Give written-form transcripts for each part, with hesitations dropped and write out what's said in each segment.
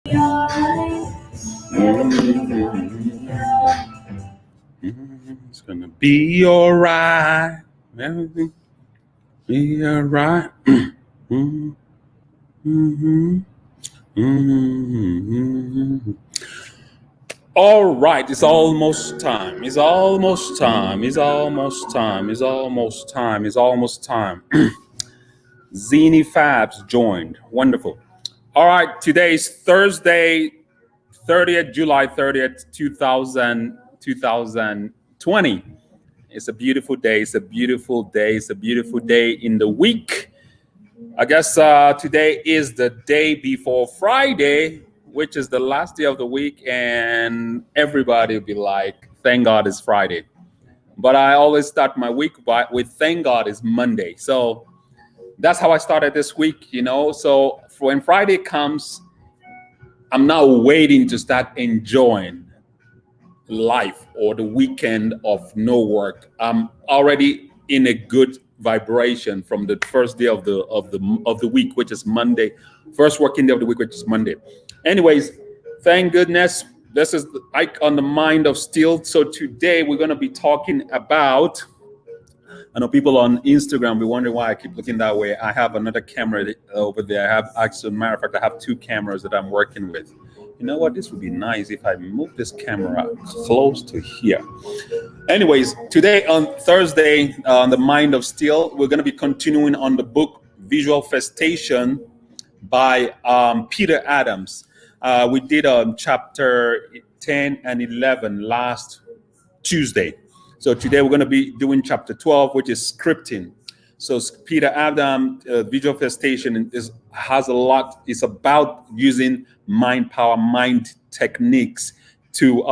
It's gonna be alright. Everything be alright. Mhm, mhm, mhm. All right, it's almost time. It's almost time. It's almost time. It's almost time. It's almost time. Zini Fabs joined. Wonderful. All right, today's Thursday, 30th, July 30th, 2020. It's a beautiful day. It's a beautiful day. It's a beautiful day in the week. I guess today is the day before Friday, which is the last day of the week, and everybody will be like, thank God it's Friday. But I always start my week with thank God it's Monday. So that's how I started this week, So when Friday comes, I'm now waiting to start enjoying life or the weekend of no work. I'm already in a good vibration from the first day of the week, which is Monday, first working day of the week, which is Monday. Anyways, thank goodness. This is Ike on the Mind of Steel. So today we're going to be talking about. I know people on Instagram be wondering why I keep looking that way. I have another camera over there. I have, actually, matter of fact, I have two cameras that I'm working with. You know what? This would be nice if I move this camera close to here. Anyways, today on Thursday, on the Mind of Steel, we're going to be continuing on the book Visual Festation by Peter Adams. We did chapter 10 and 11 last Tuesday. So today we're going to be doing chapter 12, which is scripting. So Peter Adams, Visual Festation has a lot. It's about using mind power, mind techniques to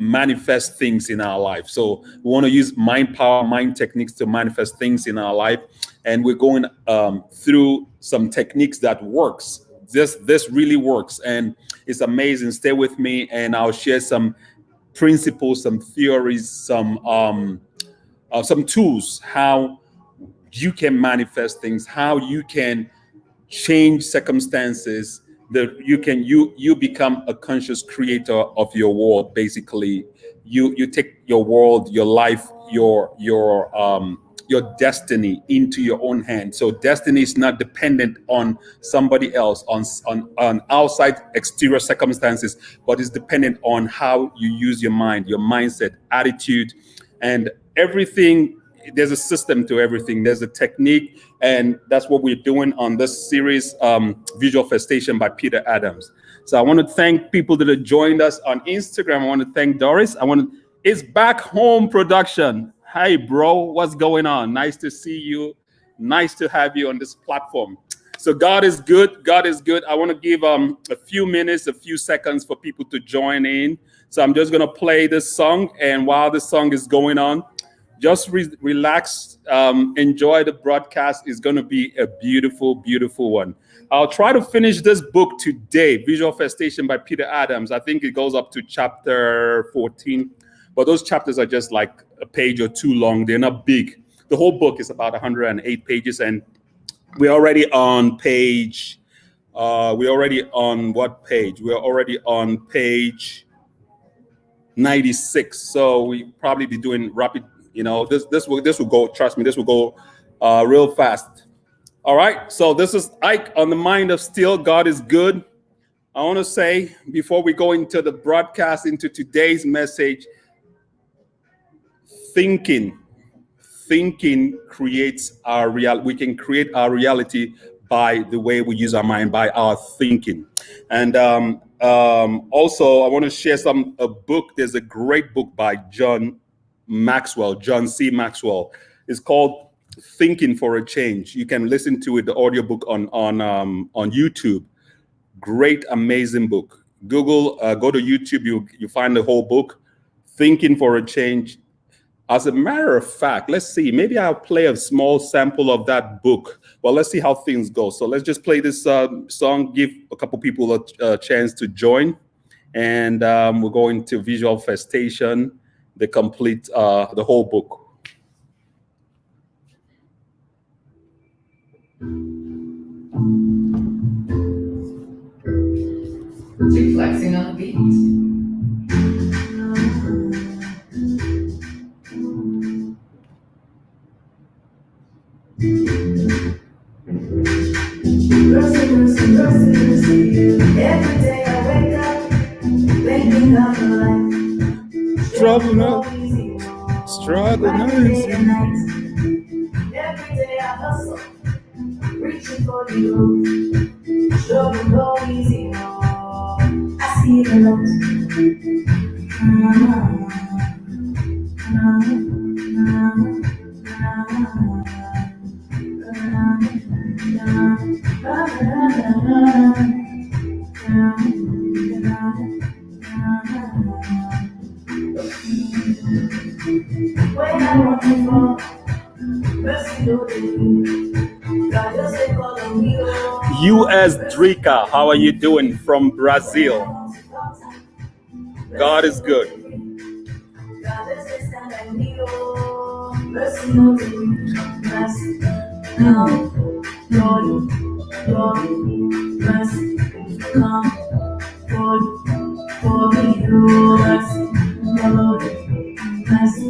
manifest things in our life. So we want to use mind power, mind techniques to manifest things in our life, and we're going through some techniques that works. This really works, and it's amazing. Stay with me, and I'll share some principles, some theories, some tools, how you can manifest things, how you can change circumstances, that you become a conscious creator of your world. Basically, you take your world, your life, your destiny into your own hand. So destiny is not dependent on somebody else, on outside exterior circumstances, but it's dependent on how you use your mind, your mindset, attitude, and everything. There's a system to everything. There's a technique, and that's what we're doing on this series, Visual Festation by Peter Adams. So I want to thank people that have joined us on Instagram. I want to thank Doris. It's Back Home Production. Hey, bro, what's going on? Nice to see you. Nice to have you on this platform. So God is good. God is good. I want to give a few minutes, a few seconds for people to join in. So I'm just going to play this song, and while the song is going on, just relax, enjoy the broadcast. It's going to be a beautiful, beautiful one. I'll try to finish this book today, Visual Festation by Peter Adams. I think it goes up to chapter 14, but those chapters are just like a page or two long. They're not big. The whole book is about 108 pages, and we're already on page, we're already on what page? We're already on page 96. So we probably be doing rapid. This will go. Trust me, this will go real fast. All right. So this is Ike on the Mind of Steel. God is good. I want to say before we go into the broadcast, into today's message, thinking creates our reality. We can create our reality by the way we use our mind, by our thinking. And also, I want to share a book. There's a great book by John C. Maxwell. It's called Thinking for a Change. You can listen to it, the audiobook on YouTube. Great, amazing book. Google, go to YouTube, you find the whole book, Thinking for a Change. As a matter of fact, let's see, maybe I'll play a small sample of that book. Well, let's see how things go. So let's just play this song, give a couple people a chance to join. And we're going to Visual Festation, the complete, the whole book. on the beat. Every day I wake up, thinking of the life. Struggle no easy. Struggle no easy. Every day I hustle, reaching for the goal. Struggle no easy. I see the lows. When I want to fall, mercy don't do. God just say follow me. U.S. Drika, how are you doing from Brazil? God is good. God just say stand by me. Mercy don't do. Mercy, come, Lord, Lord, mercy, come, for me, mercy, Lord, mercy,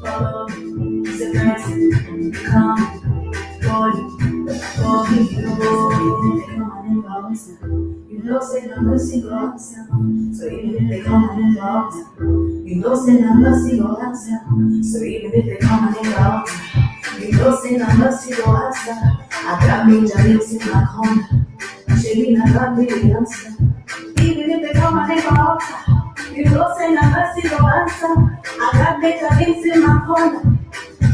follow me, say mercy, come, Lord, for me, come on and bounce. You know, say no mercy go answer. So even if they come on and bounce, you know, say no mercy go answer. So even if they come on and bounce, you know, say no mercy go answer. I got me giants in my corner. Shady, I got me the answer. Even if they come on and bounce, you know, say no mercy go answer. I got me giants in my corner.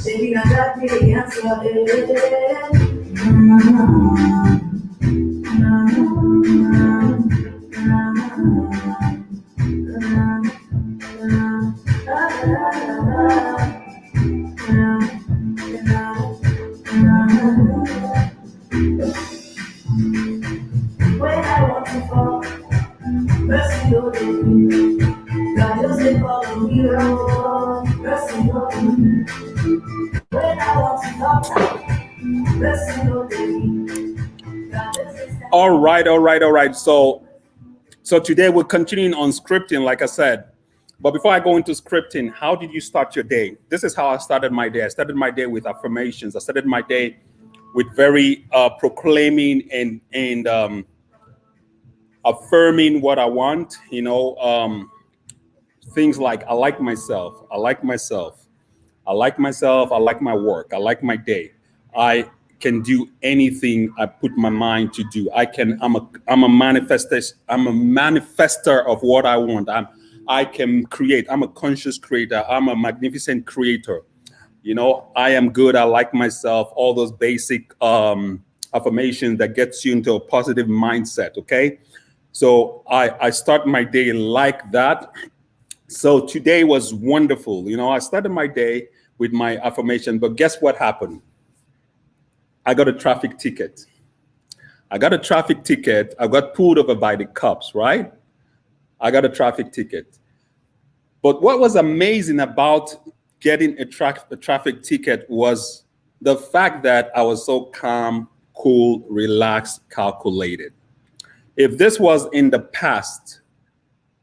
Shady, I got me the answer. When I want to fall, mercy don't do. God just say follow me, mercy don't do. When I want to fall, mercy don't do. God just say stand. All right. So today we're continuing on scripting, like I said. But before I go into scripting, how did you start your day? This is how I started my day. I started my day with affirmations. I started my day with very proclaiming and affirming what I want. You know, things like I like myself. I like myself. I like myself. I like my work. I like my day. I can do anything I put my mind to do. I'm a manifestor. I'm a manifester of what I want. I can create. I'm a conscious creator. I'm a magnificent creator. You know, I am good. I like myself. All those basic affirmations that gets you into a positive mindset. Okay. So I start my day like that. So today was wonderful. You know, I started my day with my affirmation, but guess what happened? I got a traffic ticket. I got pulled over by the cops, right? I got a traffic ticket. But what was amazing about getting a traffic ticket was the fact that I was so calm, cool, relaxed, calculated. If this was in the past,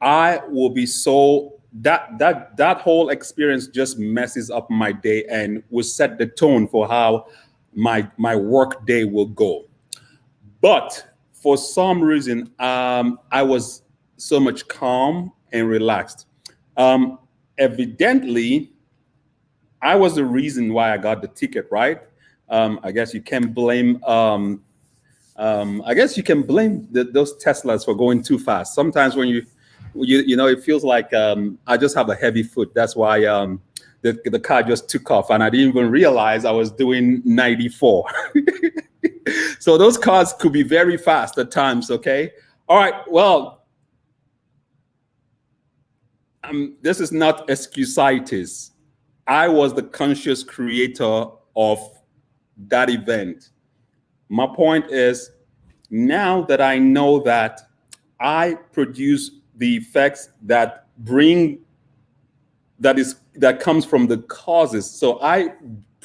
I will be so that whole experience just messes up my day and will set the tone for how my work day will go. But for some reason, I was so much calm and relaxed. Evidently, I was the reason why I got the ticket, right? I guess you can blame. I guess you can blame those Teslas for going too fast. Sometimes when you know, it feels like I just have a heavy foot. That's why the car just took off, and I didn't even realize I was doing 94. So those cars could be very fast at times. Okay. All right. Well, this is not excusitis. I was the conscious creator of that event. My point is, now that I know that I produce the effects that comes from the causes. So I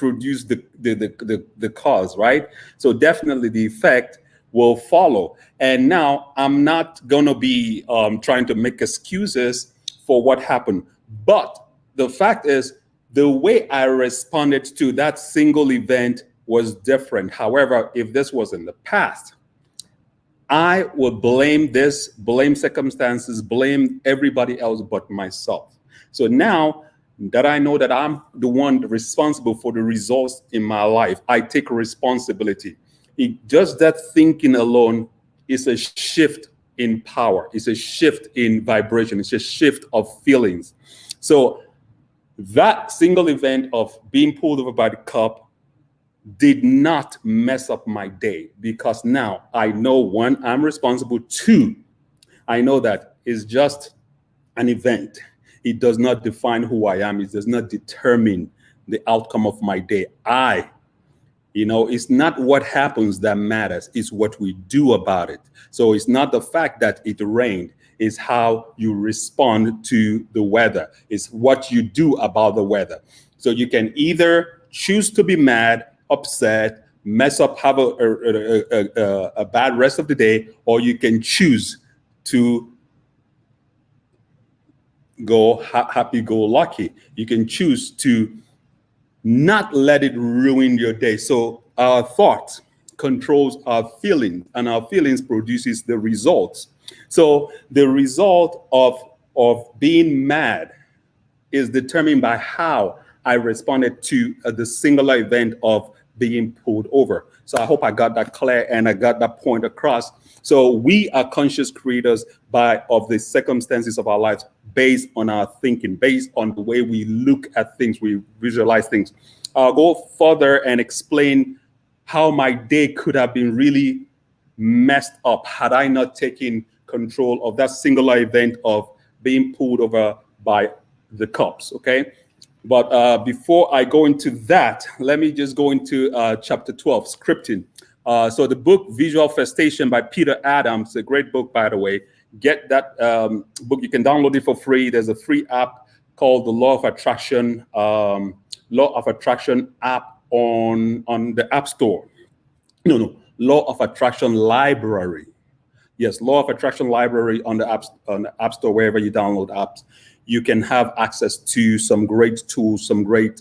produce the cause, right? So definitely the effect will follow. And now I'm not going to be trying to make excuses for what happened. But the fact is, the way I responded to that single event was different. However, if this was in the past, I would blame this, blame circumstances, blame everybody else but myself. So now that I know that I'm the one responsible for the results in my life, I take responsibility. Just that thinking alone is a shift in power. It's a shift in vibration. It's a shift of feelings. So that single event of being pulled over by the cop did not mess up my day, because now I know, one, I'm responsible. Two, I know that it's just an event. It does not define who I am. It does not determine the outcome of my day. It's not what happens that matters. It's what we do about it. So it's not the fact that it rained. It's how you respond to the weather. It's what you do about the weather. So you can either choose to be mad, upset, mess up, have a bad rest of the day, or you can choose to go happy-go-lucky. You can choose to not let it ruin your day. So our thought controls our feelings, and our feelings produces the results. So the result of being mad is determined by how I responded to the singular event of being pulled over. So I hope I got that clear and I got that point across. So we are conscious creators of the circumstances of our lives based on our thinking, based on the way we look at things, we visualize things. I'll go further and explain how my day could have been really messed up had I not taken control of that singular event of being pulled over by the cops, okay? But before I go into that, let me just go into chapter 12, scripting. So the book Visual Festation by Peter Adams, a great book, by the way. Get that book. You can download it for free. There's a free app called the Law of Attraction app on the App Store. No, Law of Attraction Library. Yes, Law of Attraction Library on the App Store, wherever you download apps. You can have access to some great tools, some great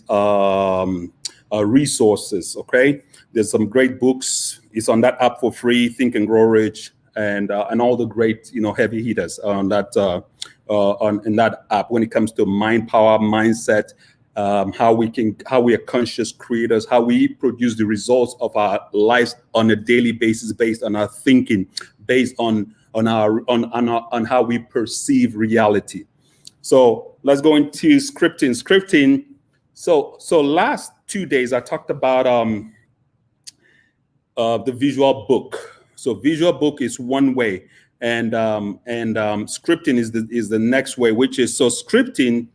resources, okay? There's some great books. It's on that app for free, Think and Grow Rich, and all the great, heavy hitters on that in that app when it comes to mind power, mindset, how we are conscious creators, how we produce the results of our lives on a daily basis based on our thinking, based on how we perceive reality. So let's go into scripting. So last 2 days I talked about the visual book. So visual book is one way, and scripting is the next way, which is scripting,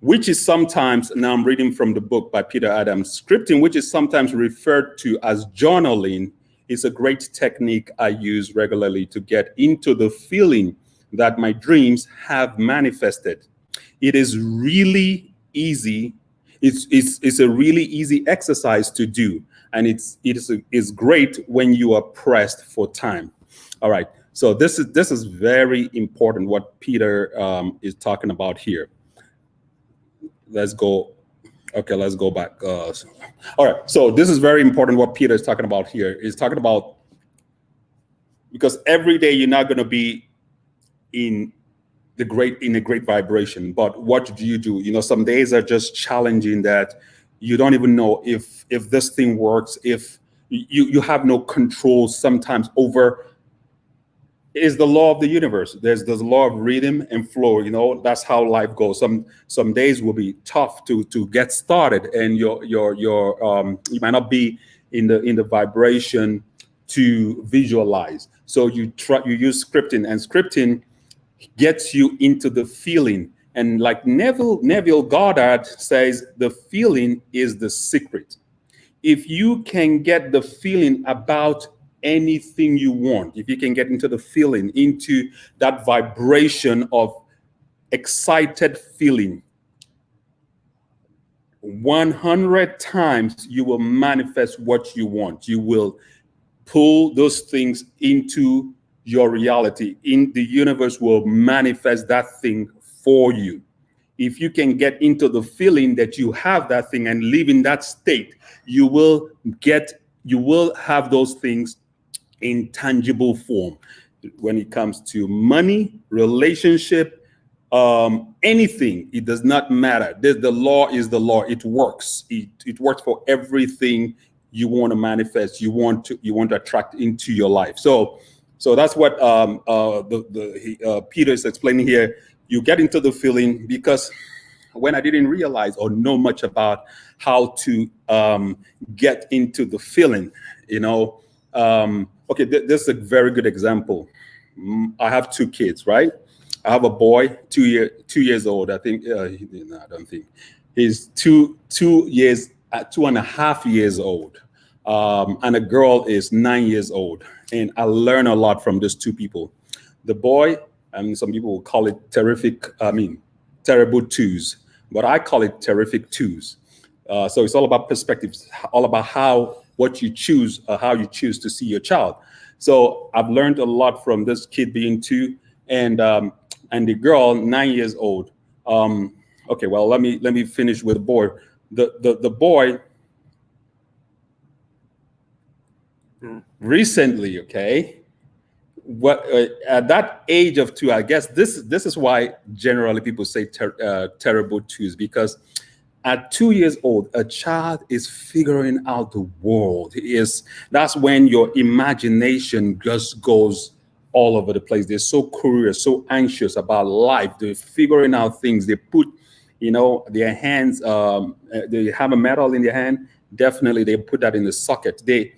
which is sometimes, now I'm reading from the book by Peter Adams, scripting, which is sometimes referred to as journaling, is a great technique I use regularly to get into the feeling that my dreams have manifested. It is really easy. It's a really easy exercise to do, and it's great when you are pressed for time. All right, so this is very important what Peter is talking about here. Let's go. Okay, let's go back. All right, so this is very important what Peter is talking about here. He's talking about, because every day you're not going to be in a great vibration, but what do? Some days are just challenging, that you don't even know if this thing works, if you have no control sometimes over. Is the law of the universe. There's the law of rhythm and flow. That's how life goes. Some days will be tough to get started, and you might not be in the vibration to visualize. So you use scripting, and scripting gets you into the feeling. And like Neville Goddard says, the feeling is the secret. If you can get the feeling about anything you want, if you can get into the feeling, into that vibration of excited feeling, 100 times you will manifest what you want. You will pull those things into your reality. In the universe will manifest that thing for you. If you can get into the feeling that you have that thing and live in that state, you will have those things in tangible form. When it comes to money, relationship, anything, it does not matter. The law is the law. It works. It works for everything you want to manifest. You want to attract into your life. So that's what Peter is explaining here. You get into the feeling, because when I didn't realize or know much about how to get into the feeling, okay, this is a very good example. I have 2 kids, right? I have a boy, 2 years old. I think, no, I don't think. He's 2.5 years old. And a girl is 9 years old. And I learn a lot from these 2 people. The boy, some people will call it terrible twos, but I call it terrific twos. So it's all about perspectives, all about what you choose, how you choose to see your child. So I've learned a lot from this kid being 2, and the girl 9 years old. Okay, well, let me finish with the boy. The boy recently, okay, at that age of 2, I guess this is why generally people say terrible twos, because at 2 years old, a child is figuring out the world. That's when your imagination just goes all over the place. They're so curious, so anxious about life. They're figuring out things. They put, their hands. They have a metal in their hand. Definitely, they put that in the socket. They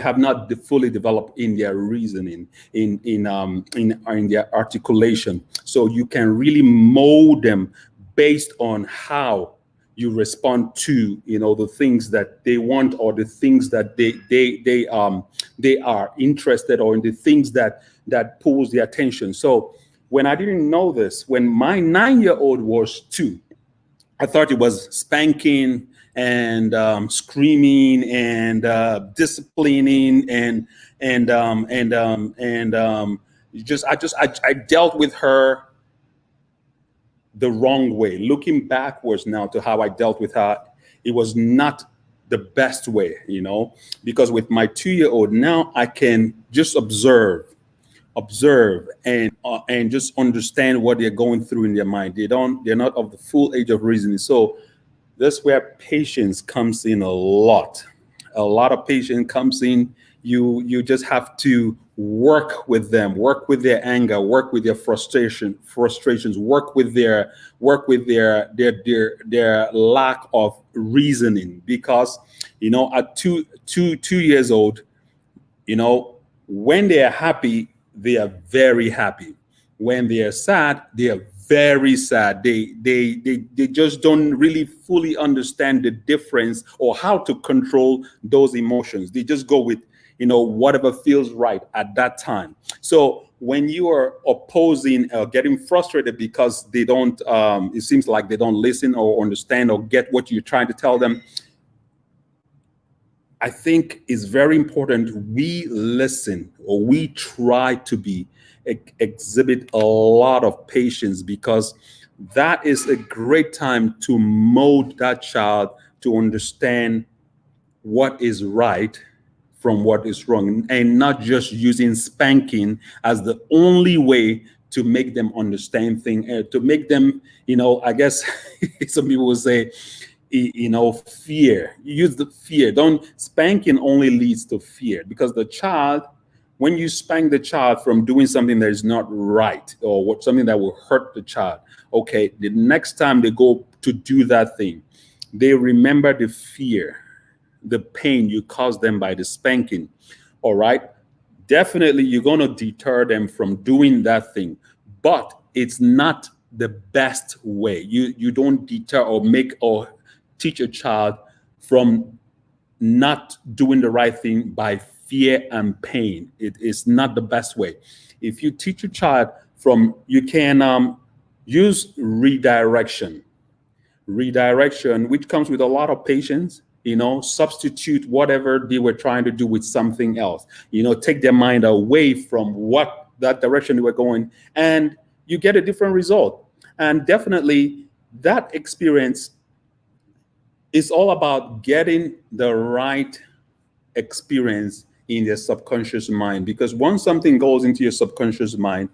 have not fully developed in their reasoning, in their articulation. So you can really mold them based on how you respond to the things that they want, or the things that they are interested, or in the things that pulls their attention. So when I didn't know this, when my 9-year-old was 2, I thought it was spanking and screaming and disciplining and I dealt with her the wrong way. Looking backwards now to how I dealt with her, it was not the best way, because with my 2-year-old now, I can just observe and just understand what they're going through in their mind. They're not of the full age of reasoning. So that's where patience comes in a lot. A lot of patience comes in. You just have to work with them, work with their anger, work with their frustrations, work with their lack of reasoning. Because at 2 years old, when they are happy, they are very happy. When they are sad, they are very sad. They just don't really fully understand the difference or how to control those emotions. They just go with whatever feels right at that time. So when you are opposing or getting frustrated because they don't, it seems like they don't listen or understand or get what you're trying to tell them, I think it's very important we listen, or we try to exhibit a lot of patience, because that is a great time to mold that child to understand what is right from what is wrong, and not just using spanking as the only way to make them understand things, to make them, I guess some people will say, fear. Use the fear. Spanking only leads to fear, because the child, when you spank the child from doing something that is not right, or something that will hurt the child, okay, the next time they go to do that thing, they remember the fear, the pain you caused them by the spanking. All right, definitely you're going to deter them from doing that thing, but it's not the best way. You don't deter or teach a child from not doing the right thing by fear and pain. It is not the best way. If you teach a child you can use redirection, which comes with a lot of patience. substitute whatever they were trying to do with something else, take their mind away from what that direction they were going, and you get a different result. And definitely that experience is all about getting the right experience in their subconscious mind, because once something goes into your subconscious mind,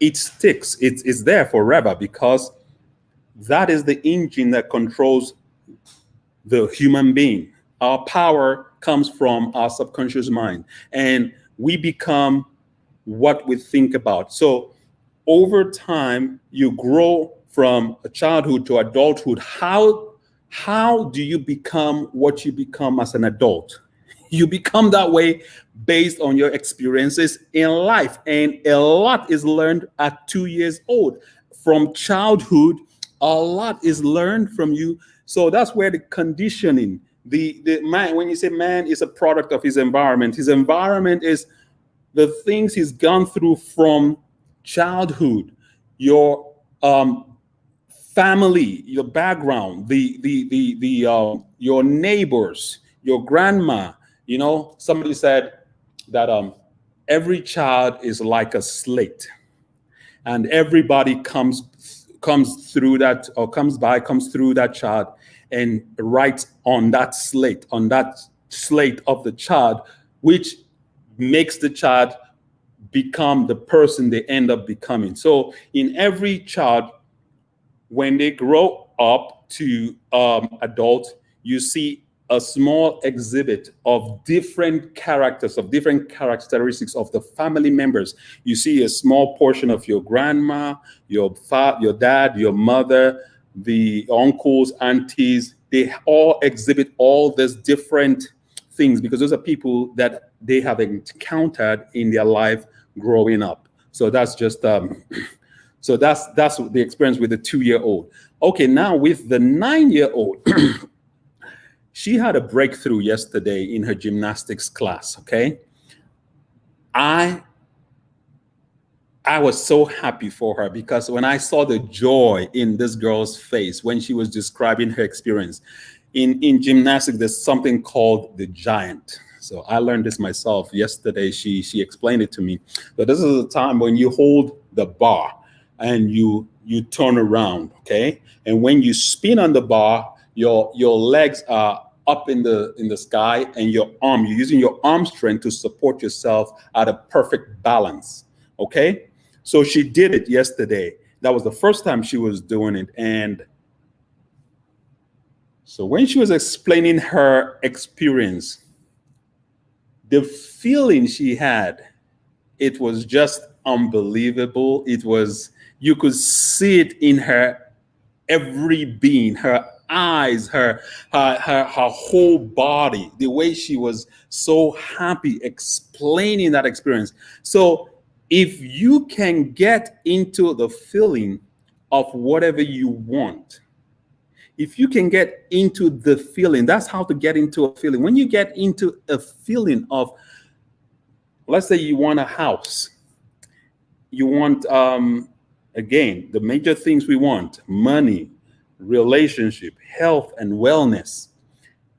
it sticks. It's there forever, because that is the engine that controls the human being. Our power comes from our subconscious mind, and we become what we think about. So over time, you grow from a childhood to adulthood. How do you become what you become as an adult? You become that way based on your experiences in life. And a lot is learned at 2 years old. From childhood, a lot is learned from you. So that's where the conditioning, the man, when you say man is a product of his environment is the things he's gone through from childhood, your family, your background, your neighbors, your grandma. Somebody said that every child is like a slate, and everybody comes through that, or comes through that child, and writes on that slate of the child, which makes the child become the person they end up becoming. So in every child, when they grow up to adult, you see a small exhibit of different characters, of different characteristics of the family members. You see a small portion of your grandma, your dad, your mother, the uncles, aunties. They all exhibit all these different things, because those are people that they have encountered in their life growing up. So that's just so that's the experience with the 2-year-old. Okay, now with the 9-year-old, she had a breakthrough yesterday in her gymnastics class. Okay, I was so happy for her, because when I saw the joy in this girl's face when she was describing her experience in gymnastics, there's something called the giant. So I learned this myself yesterday. She explained it to me. But this is a time when you hold the bar and you turn around, okay? And when you spin on the bar, your legs are up in the sky, and you're using your arm strength to support yourself at a perfect balance, okay? So she did it yesterday. That was the first time she was doing it. And so when she was explaining her experience, the feeling she had, it was just unbelievable. You could see it in her every being, her eyes, her whole body, the way she was so happy explaining that experience. So if you can get into the feeling of whatever you want, if you can get into the feeling, that's how to get into a feeling. When you get into a feeling of, let's say you want a house, you want, again, the major things we want: money, relationship, health, and wellness.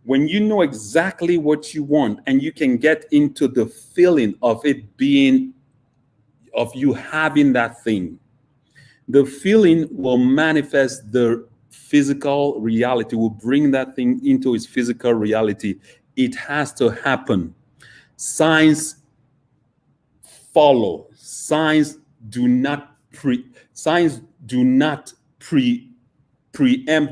When you know exactly what you want and you can get into the feeling of it being, of you having that thing, the feeling will manifest the physical reality, will bring that thing into its physical reality. It has to happen. Signs follow. Signs do not preempt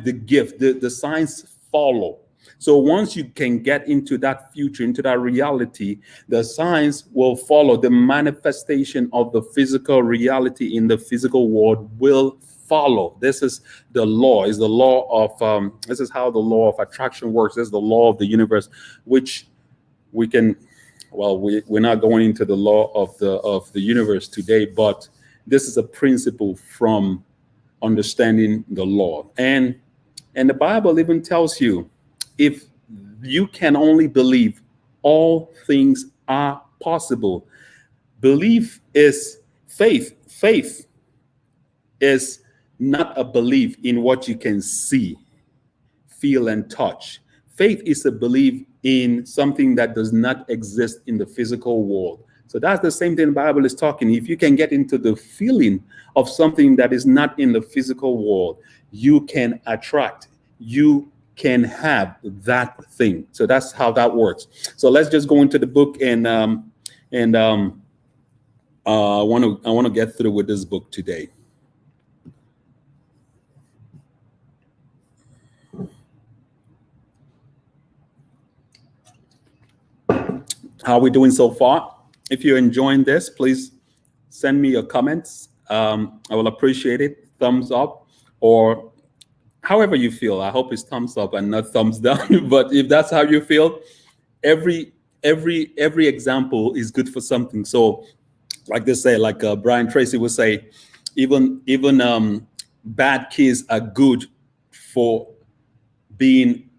the gift. The signs follow. So once you can get into that future, into that reality, the signs will follow. The manifestation of the physical reality in the physical world will follow. This is the law. Is the law of this is how the law of attraction works. This is the law of the universe, which we can. Well, we're not going into the law of the universe today, but this is a principle from understanding the law. And the Bible even tells you, if you can only believe, all things are possible. Belief is faith. Faith is not a belief in what you can see, feel, and touch. Faith is a belief in something that does not exist in the physical world. So that's the same thing the Bible is talking. If you can get into the feeling of something that is not in the physical world, you can attract, you can have that thing. So that's how that works. So let's just go into the book and I want to get through with this book today. How are we doing so far? If you're enjoying this, please send me your comments. I will appreciate it. Thumbs up, or however you feel. I hope it's thumbs up and not thumbs down. But if that's how you feel, every example is good for something. So, like they say, like Brian Tracy would say, even bad kids are good for being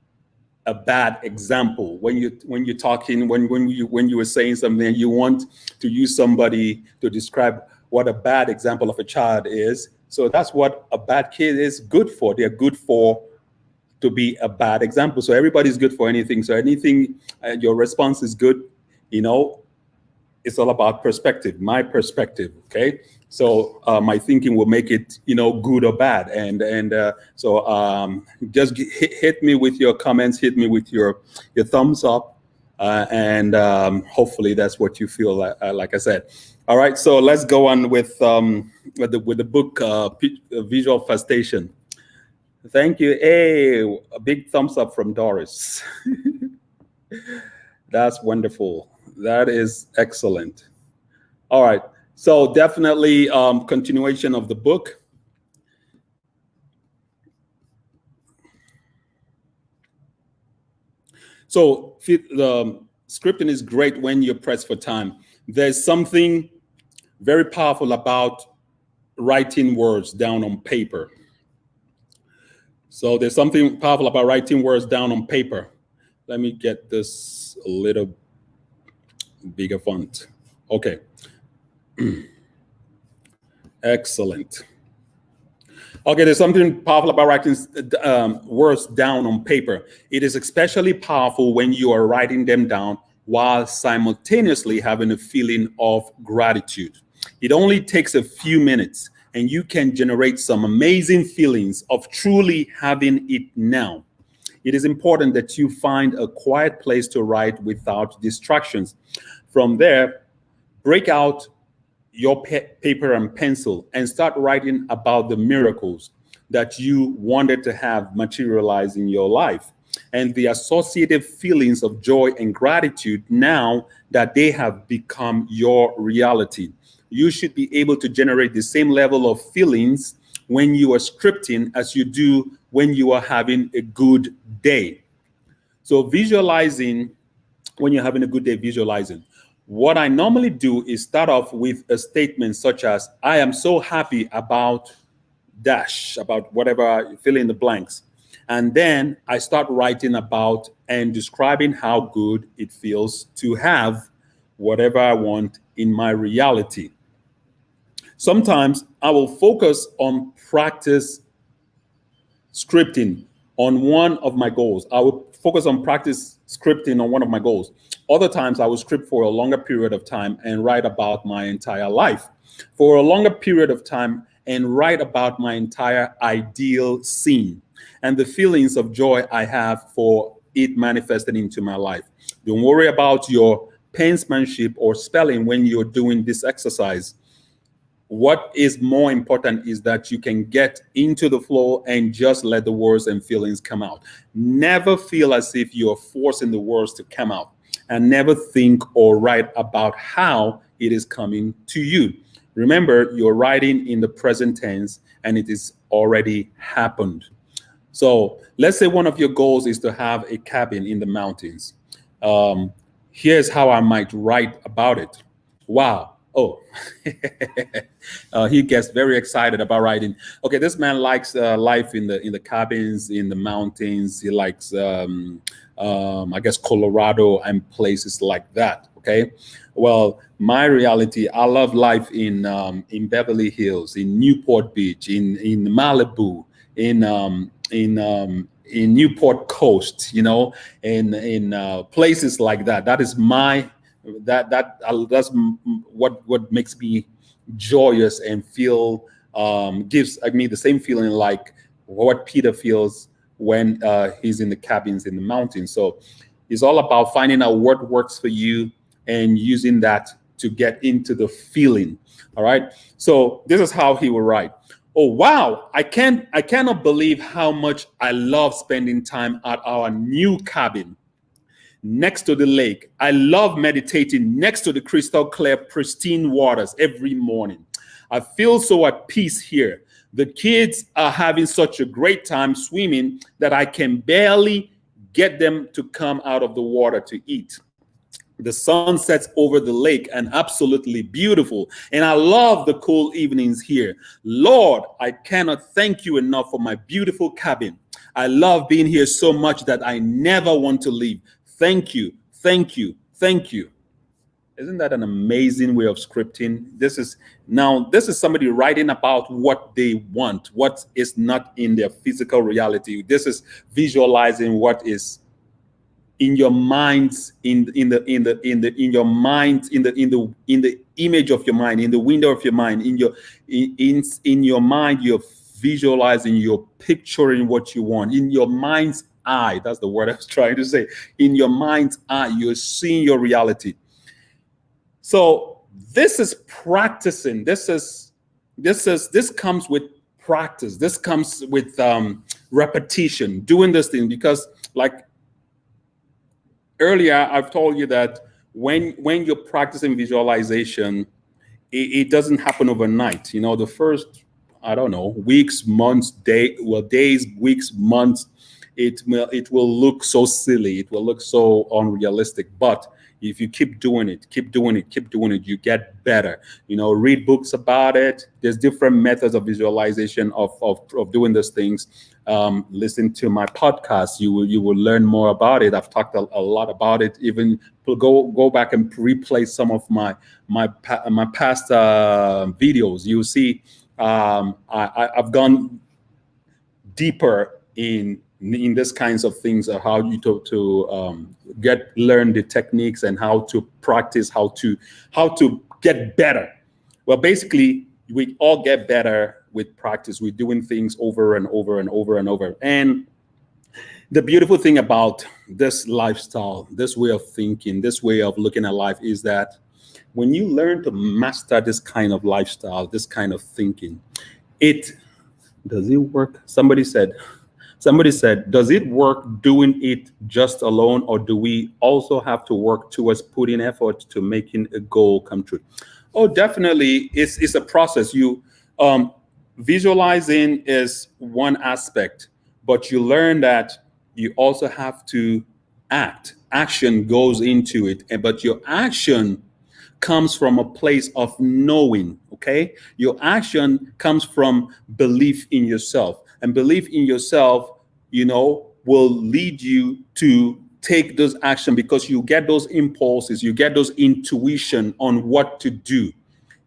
a bad example. When you're talking, when you were saying something, you want to use somebody to describe what a bad example of a child is. So that's what a bad kid is good for. They're good for to be a bad example. So everybody's good for anything. So anything, your response is good. It's all about perspective, my perspective. Okay. So my thinking will make it, good or bad. And so just hit me with your comments, hit me with your thumbs up. And hopefully that's what you feel like I said. All right. So let's go on with the book, Visual Fastation. Thank you. Hey, a big thumbs up from Doris. That's wonderful. That is excellent. All right. So definitely continuation of the book. So the scripting is great when you're pressed for time. There's something very powerful about writing words down on paper. So there's something powerful about writing words down on paper. Let me get this a little bigger font. Okay. Excellent. Okay, there's something powerful about writing words down on paper. It is especially powerful when you are writing them down while simultaneously having a feeling of gratitude. It only takes a few minutes, and you can generate some amazing feelings of truly having it now. It is important that you find a quiet place to write without distractions. From there, break out your paper and pencil and start writing about the miracles that you wanted to have materialize in your life and the associated feelings of joy and gratitude now that they have become your reality. You should be able to generate the same level of feelings when you are scripting as you do when you are having a good day. So visualizing, when you're having a good day, visualizing. What I normally do is start off with a statement such as, I am so happy about dash, about whatever, fill in the blanks. And then I start writing about and describing how good it feels to have whatever I want in my reality. Sometimes I will focus on practice scripting on one of my goals. I will focus on practice scripting on one of my goals. Other times I will script for a longer period of time and write about my entire life. For a longer period of time and write about my entire ideal scene and the feelings of joy I have for it manifesting into my life. Don't worry about your penmanship or spelling when you're doing this exercise. What is more important is that you can get into the flow and just let the words and feelings come out. Never feel as if you're forcing the words to come out, and never think or write about how it is coming to you. Remember, you're writing in the present tense and it is already happened. So let's say one of your goals is to have a cabin in the mountains. Here's how I might write about it. Wow. Oh, he gets very excited about writing. Okay, this man likes life in the cabins, in the mountains. He likes, I guess, Colorado and places like that. Okay, well, my reality, I love life in Beverly Hills, in Newport Beach, in Malibu, in in Newport Coast, in places like that. That is my that's what makes me joyous and feel gives me the same feeling like what Peter feels when he's in the cabins in the mountains. So it's all about finding out what works for you and using that to get into the feeling. All right. So this is how he will write. Oh wow, I cannot believe how much I love spending time at our new cabin next to the lake. I love meditating next to the crystal clear, pristine waters every morning. I feel so at peace here. The kids are having such a great time swimming that I can barely get them to come out of the water to eat. The sun sets over the lake and absolutely beautiful. And I love the cool evenings here. Lord, I cannot thank you enough for my beautiful cabin. I love being here so much that I never want to leave. Thank you, thank you, thank you. Isn't that an amazing way of scripting? This is somebody writing about what they want, what is not in their physical reality. This is visualizing what is in your minds, in the image of your mind, in the window of your mind, in your mind, you're visualizing, you're picturing what you want. In your mind's eye, that's the word I was trying to say. In your mind's eye, you're seeing your reality. So this is practicing. This comes with practice. This comes with repetition, doing this thing, because like earlier, I've told you that when you're practicing visualization, it doesn't happen overnight. The first, I don't know, weeks, months, days, weeks, months, it will look so silly. It will look so unrealistic. But if you keep doing it, you get better. Read books about it. There's different methods of visualization of doing these things. Listen to my podcast. You will learn more about it. I've talked a lot about it. Even go back and replay some of my past videos. You'll see I've gone deeper in this kinds of things, how you to learn the techniques and how to practice, how to get better. Well, basically, we all get better with practice. We're doing things over and over and over and over. And the beautiful thing about this lifestyle, this way of thinking, this way of looking at life is that when you learn to master this kind of lifestyle, this kind of thinking, does it work? Somebody said, does it work doing it just alone, or do we also have to work towards putting effort to making a goal come true? Oh, definitely. It's a process. You visualizing is one aspect, but you learn that you also have to act. Action goes into it, but your action comes from a place of knowing, okay? Your action comes from belief in yourself. And belief in yourself, will lead you to take those action, because you get those impulses, you get those intuition on what to do.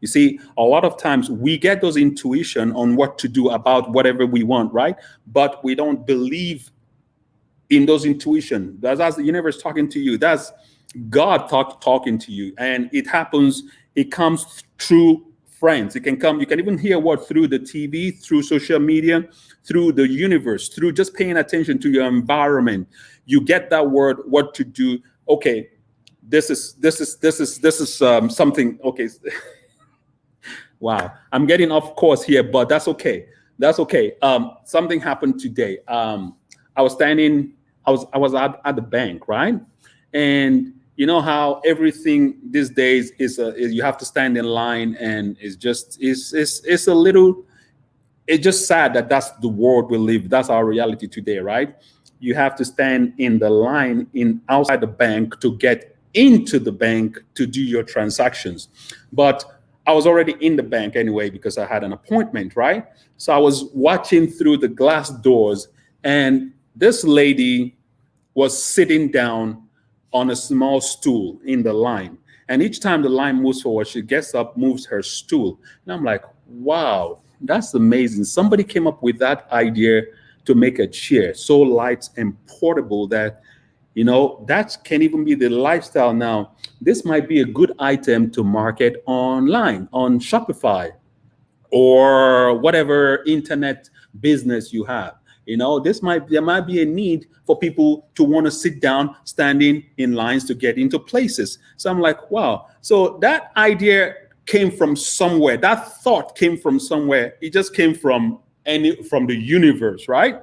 You see, a lot of times we get those intuition on what to do about whatever we want, right? But we don't believe in those intuition. That's the universe talking to you. That's God talking to you. And it comes through friends. You can even hear through the TV, through social media, through the universe, through just paying attention to your environment. You get that word, what to do. Okay, this is something. Okay, wow, I'm getting off course here, but that's okay. Something happened today. I was at the bank, right? And you know how everything these days is you have to stand in line, and it's just sad that that's the world we live. That's our reality today, right? You have to stand in the line outside the bank to get into the bank to do your transactions. But I was already in the bank anyway because I had an appointment, right? So I was watching through the glass doors, and this lady was sitting down on a small stool in the line. And each time the line moves forward, she gets up, moves her stool. And I'm like, wow, that's amazing. Somebody came up with that idea to make a chair so light and portable that, that can even be the lifestyle now. This might be a good item to market online on Shopify or whatever internet business you have. There might be a need for people to want to sit down standing in lines to get into places. So I'm like, wow. So that idea came from somewhere. That thought came from somewhere. It just came from the universe, right?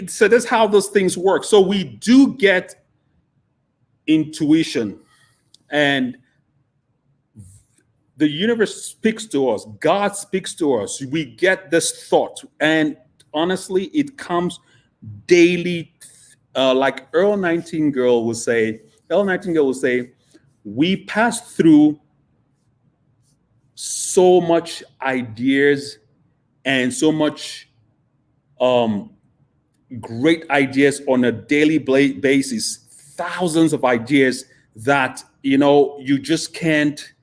So that's how those things work. So we do get intuition, and the universe speaks to us. God speaks to us. We get this thought, and honestly, it comes daily. Like Earl Nightingale will say, we pass through so much ideas and so much great ideas on a daily basis, thousands of ideas that you just can't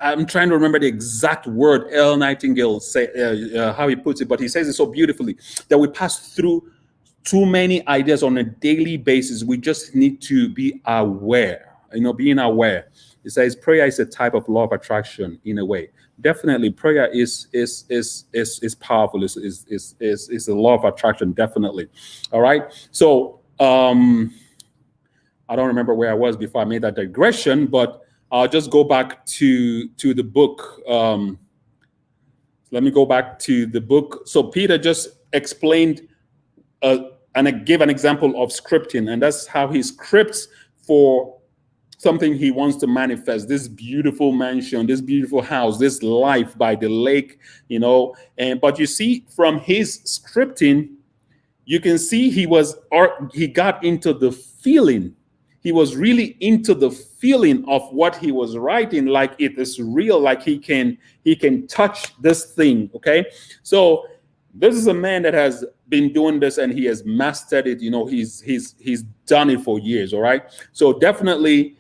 I'm trying to remember the exact word Earl Nightingale say, how he puts it, but he says it so beautifully that we pass through too many ideas on a daily basis. We just need to be aware, being aware. He says prayer is a type of law of attraction in a way. Definitely, prayer is powerful. Is a law of attraction. Definitely. All right. So I don't remember where I was before I made that digression, but I'll just go back to the book. Let me go back to the book. So Peter just explained and gave an example of scripting, and that's how he scripts for something he wants to manifest, this beautiful mansion, this beautiful house, this life by the lake, but you see from his scripting, you can see he got into the feeling. He was really into the feeling of what he was writing, like it is real, like he can touch this thing. Okay. So this is a man that has been doing this and he has mastered it. He's done it for years. All right. So definitely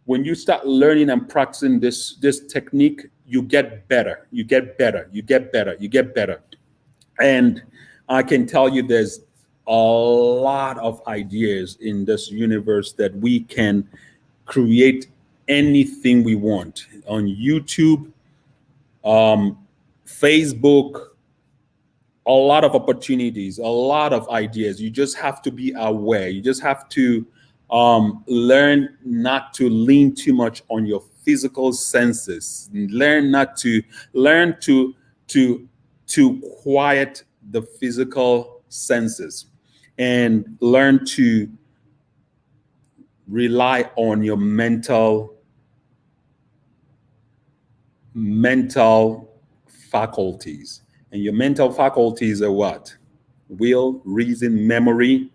when you start learning and practicing this technique, you get better. You get better. And I can tell you there's a lot of ideas in this universe that we can create anything we want on YouTube, Facebook, a lot of opportunities, a lot of ideas. You just have to be aware. You just have to learn not to lean too much on your physical senses. Learn to quiet the physical senses and learn to rely on your mental faculties. And your mental faculties are what? Will, reason, memory,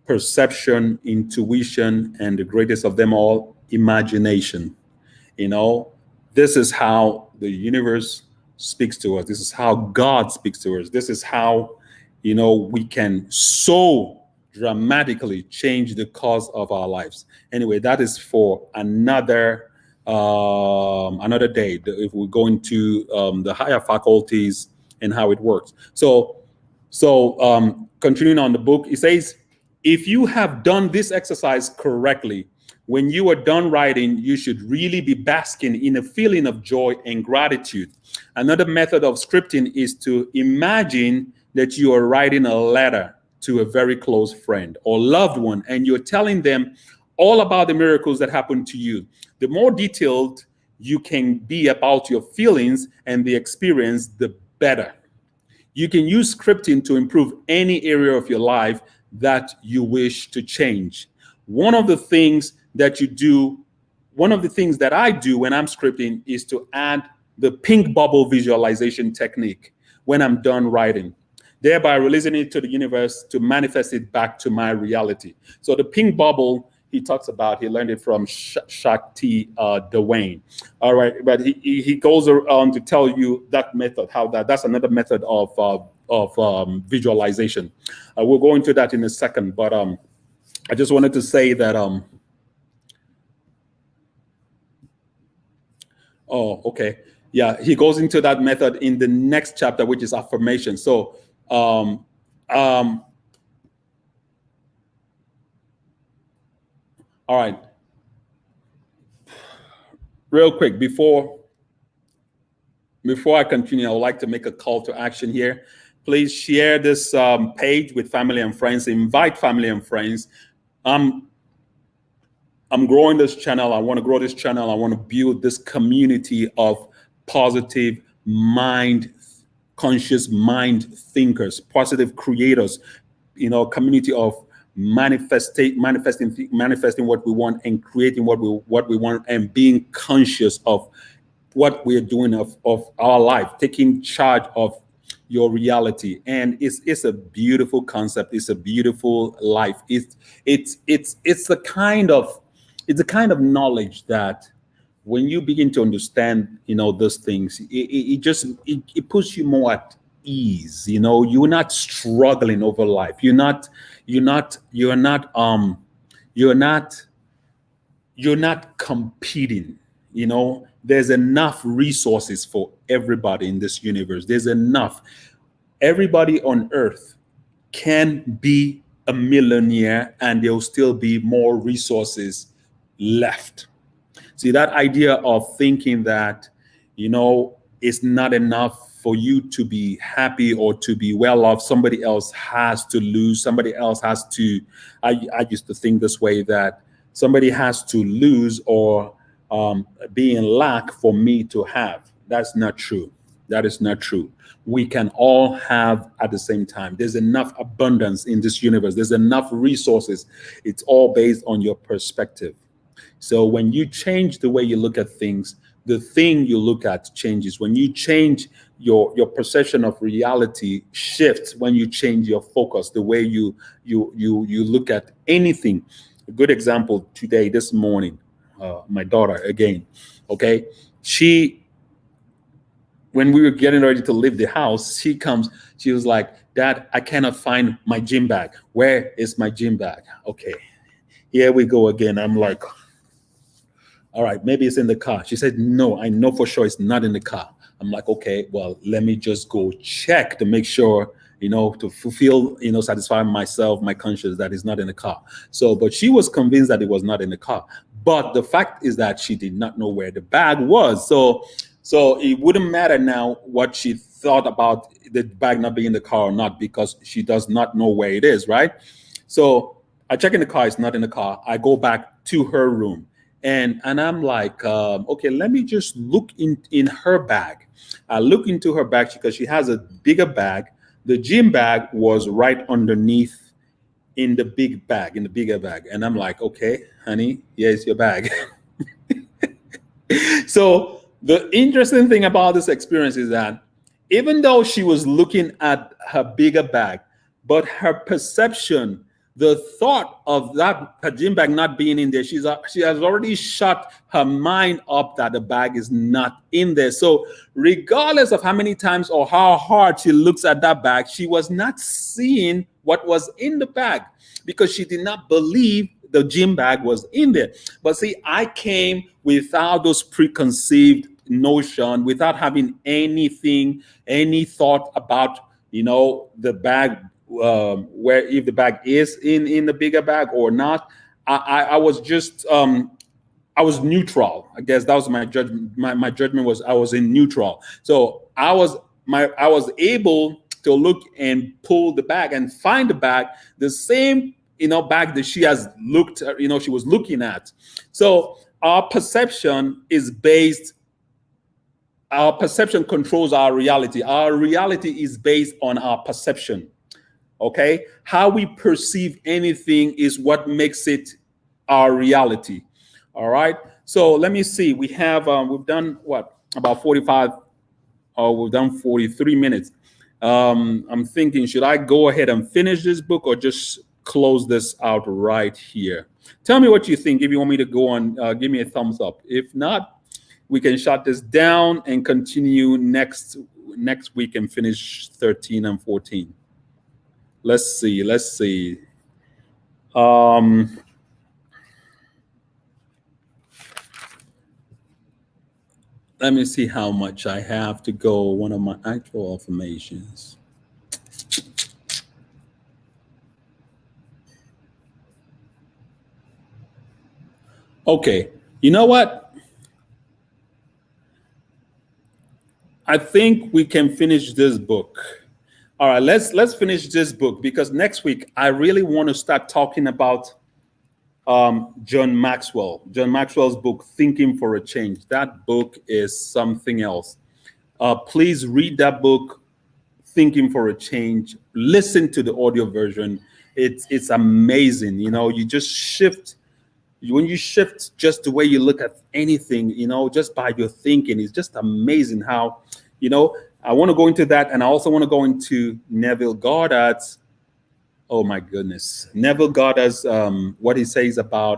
perception, intuition, and the greatest of them all, imagination. This is how the universe speaks to us. This is how God speaks to us. This is how, we can so dramatically change the course of our lives. Anyway, that is for another day. If we go into the higher faculties and how it works. So continuing on the book, it says, if you have done this exercise correctly, when you are done writing, you should really be basking in a feeling of joy and gratitude. Another method of scripting is to imagine that you are writing a letter to a very close friend or loved one, and you're telling them all about the miracles that happened to you. The more detailed you can be about your feelings and the experience, the better. You can use scripting to improve any area of your life that you wish to change. One of the things that I do when I'm scripting is to add the pink bubble visualization technique when I'm done writing, thereby releasing it to the universe to manifest it back to my reality. So the pink bubble he talks about, he learned it from Shakti Dwayne. All right, but he goes on to tell you that method, how that's another method of visualization. We'll go into that in a second, but I just wanted to say that okay. Yeah, he goes into that method in the next chapter, which is affirmation. So um, um, all right, real quick before I continue, I would like to make a call to action here. Please share this page with family and friends. Invite family and friends. I'm I'm growing this channel. I want to grow this channel. I want to build this community of positive mind, conscious mind thinkers, positive creators. Community of manifesting what we want and creating what we want and being conscious of what we're doing of our life, taking charge of your reality. And it's a beautiful concept. It's a beautiful life. It's the kind of knowledge that when you begin to understand, those things, it puts you more at ease. You're not struggling over life. You're not you're not competing. There's enough resources for everybody in this universe. There's enough. Everybody on earth can be a millionaire and there'll still be more resources left. See, that idea of thinking that, it's not enough for you to be happy or to be well off, somebody else has to lose, somebody else has to. I used to think this way, that somebody has to lose or be in lack for me to have. That's not true. That is not true. We can all have at the same time. There's enough abundance in this universe. There's enough resources. It's all based on your perspective. So when you change the way you look at things, the thing you look at changes. When you change your perception of reality shifts. When you change your focus, the way you look at anything. A good example today, this morning, my daughter again. Okay, when we were getting ready to leave the house, she was like, "Dad, I cannot find my gym bag. Where is my gym bag?" Okay, here we go again. I'm like, all right, maybe it's in the car. She said, "No, I know for sure it's not in the car." I'm like, okay, well, let me just go check to make sure, to fulfill, satisfy myself, my conscience, that it's not in the car. So, but she was convinced that it was not in the car. But the fact is that she did not know where the bag was. So it wouldn't matter now what she thought about the bag not being in the car or not, because she does not know where it is, right? So I check in the car, it's not in the car. I go back to her room. And I'm like, okay, let me just look in her bag. I look into her bag because she has a bigger bag. The gym bag was right underneath in the bigger bag. And I'm like, okay, honey, here's your bag. So the interesting thing about this experience is that even though she was looking at her bigger bag, but her perception, the thought of that her gym bag not being in there, she has already shut her mind up that the bag is not in there. So regardless of how many times or how hard she looks at that bag, she was not seeing what was in the bag because she did not believe the gym bag was in there. But see, I came without those preconceived notion, without having any thought about, the bag, where if the bag is in the bigger bag or not. I was just I was neutral. I guess that was my judgment. My judgment was I was in neutral. So I was able to look and pull the bag and find the bag, the same bag that she has looked, she was looking at. So our perception controls our reality. Our reality is based on our perception. Okay, how we perceive anything is what makes it our reality. All right. So let me see. We've done what, about 45, or we've done 43 minutes. I'm thinking, should I go ahead and finish this book or just close this out right here? Tell me what you think. If you want me to go on, give me a thumbs up. If not, we can shut this down and continue next week and finish 13 and 14. Let's see. Let me see how much I have to go. One of my actual affirmations. Okay, you know what? I think we can finish this book. All right, let's finish this book because next week I really want to start talking about John Maxwell. John Maxwell's book, Thinking for a Change. That book is something else. Please read that book, Thinking for a Change. Listen to the audio version. It's amazing. You know, you just shift. When you shift just the way you look at anything, you know, just by your thinking, it's just amazing how, you know, I want to go into that. And I also want to go into Neville Goddard's, oh my goodness, Neville Goddard's, what he says about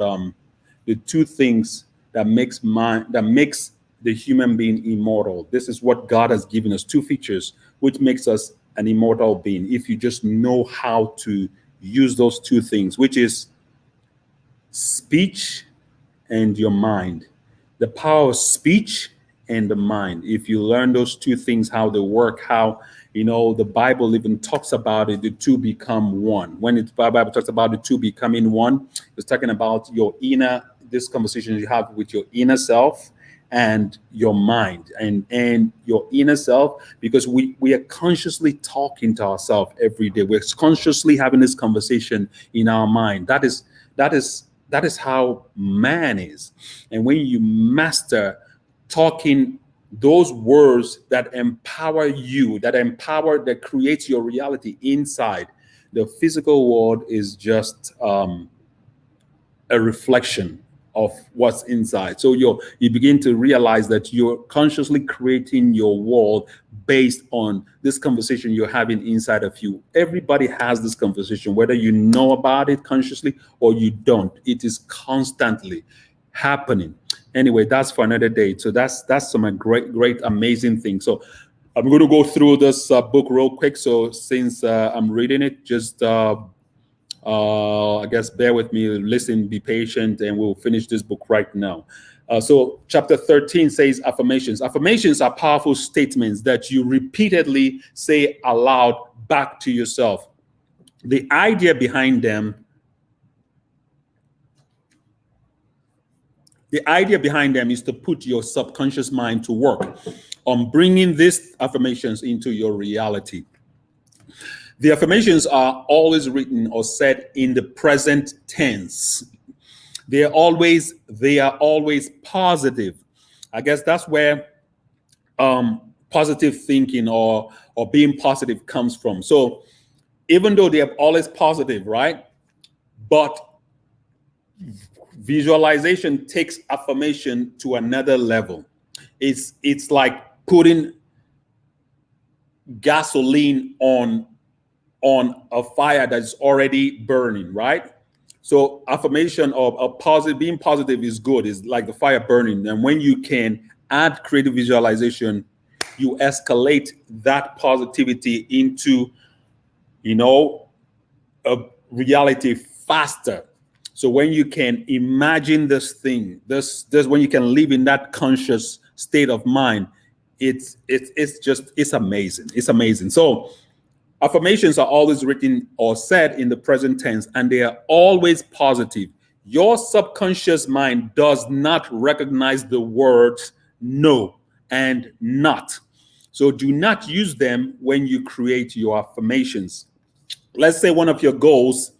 the two things that makes the human being immortal. This is what God has given us, two features, which makes us an immortal being. If you just know how to use those two things, which is speech and your mind, the power of speech and the mind. If you learn those two things, how they work, how, you know, the Bible even talks about it, the two become one. When the Bible talks about the two becoming one, it's talking about your inner, this conversation you have with your inner self and your mind and your inner self, because we are consciously talking to ourselves every day. We're consciously having this conversation in our mind. That is how man is. And when you master talking those words that empower you, that creates your reality inside, the physical world is just a reflection of what's inside. So you begin to realize that you're consciously creating your world based on this conversation you're having inside of you. Everybody has this conversation, whether you know about it consciously or you don't. It is constantly happening. Anyway, that's for another day. So that's some great, amazing things. So I'm going to go through this book real quick. So since I'm reading it, just I guess bear with me, listen, be patient, and we'll finish this book right now. So chapter 13 says affirmations. Affirmations are powerful statements that you repeatedly say aloud back to yourself. The idea behind them is to put your subconscious mind to work on bringing these affirmations into your reality. The affirmations are always written or said in the present tense. They are always positive. I guess that's where positive thinking or being positive comes from. So even though they are always positive, right? But visualization takes affirmation to another level. It's like putting gasoline on a fire that's already burning, right? So affirmation of a positive, being positive is good. It's like the fire burning. And when you can add creative visualization, you escalate that positivity into, you know, a reality faster. So when you can imagine this thing, this when you can live in that conscious state of mind, it's amazing. It's amazing. So affirmations are always written or said in the present tense, and they are always positive. Your subconscious mind does not recognize the words no and not. So do not use them when you create your affirmations. Let's say one of your goals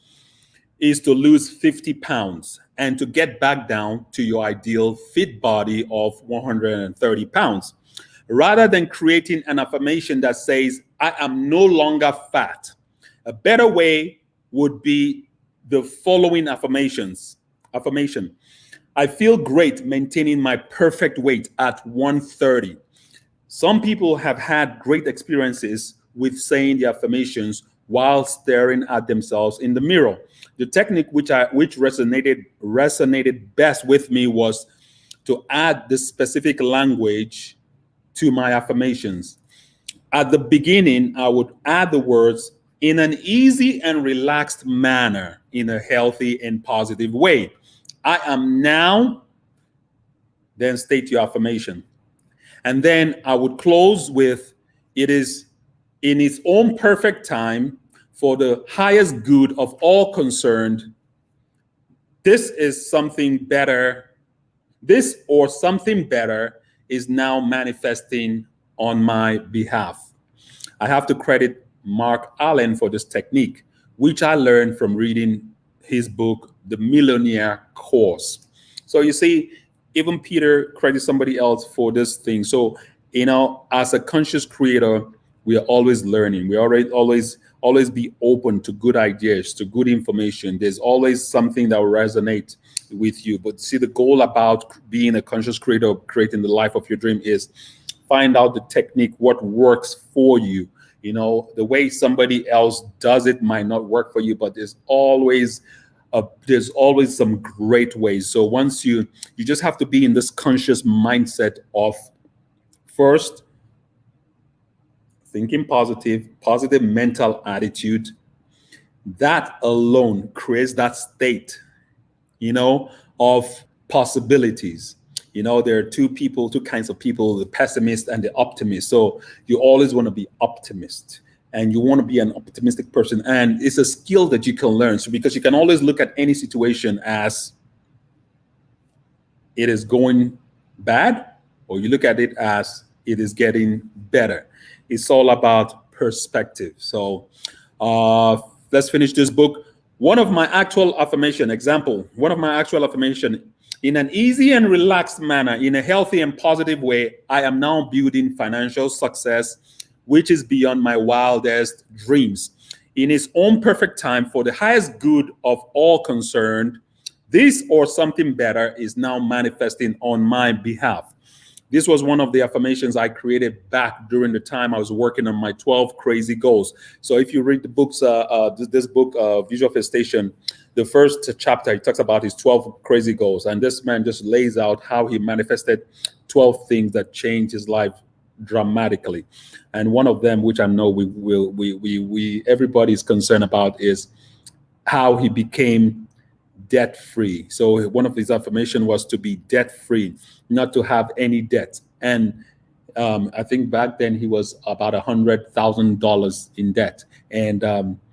is to lose 50 pounds and to get back down to your ideal fit body of 130 pounds. Rather than creating an affirmation that says, I am no longer fat, a better way would be the following affirmation. I feel great maintaining my perfect weight at 130. Some people have had great experiences with saying the affirmations while staring at themselves in the mirror. The technique which resonated best with me was to add the specific language to my affirmations. At the beginning, I would add the words in an easy and relaxed manner in a healthy and positive way. I am now, then state your affirmation. And then I would close with, it is in its own perfect time for the highest good of all concerned. This is something better. This or something better is now manifesting on my behalf. I have to credit Mark Allen for this technique, which I learned from reading his book, The Millionaire Course. So you see, even Peter credits somebody else for this thing. So, as a conscious creator, we are always learning. We always be open to good ideas, to good information. There's always something that will resonate with you. But see, the goal about being a conscious creator, creating the life of your dream, is find out the technique, what works for you. The way somebody else does it might not work for you, but there's always some great ways. So once you just have to be in this conscious mindset of, first, thinking positive mental attitude. That alone creates that state, of possibilities. There are two kinds of people, the pessimist and the optimist. So you always want to be optimist, and you want to be an optimistic person. And it's a skill that you can learn. So because you can always look at any situation as it is going bad, or you look at it as it is getting better. It's all about perspective. So let's finish this book. One of my actual affirmation, in an easy and relaxed manner, in a healthy and positive way, I am now building financial success, which is beyond my wildest dreams. In its own perfect time, for the highest good of all concerned, this or something better is now manifesting on my behalf. This was one of the affirmations I created back during the time I was working on my 12 crazy goals. So if you read the books, this book, Visual Manifestation, the first chapter, he talks about his 12 crazy goals. And this man just lays out how he manifested 12 things that changed his life dramatically. And one of them, which I know everybody is concerned about, is how he became debt-free. So one of his affirmations was to be debt-free, not to have any debt. And I think back then he was about $100,000 in debt. And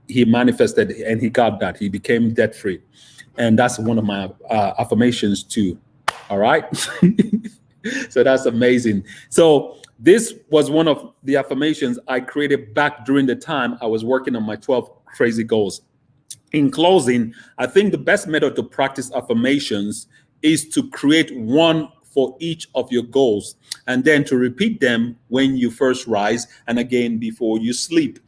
he manifested and he got that. He became debt-free. And that's one of my affirmations too. All right. So that's amazing. So this was one of the affirmations I created back during the time I was working on my 12 crazy goals. In closing, I think the best method to practice affirmations is to create one for each of your goals, and then to repeat them when you first rise and again before you sleep.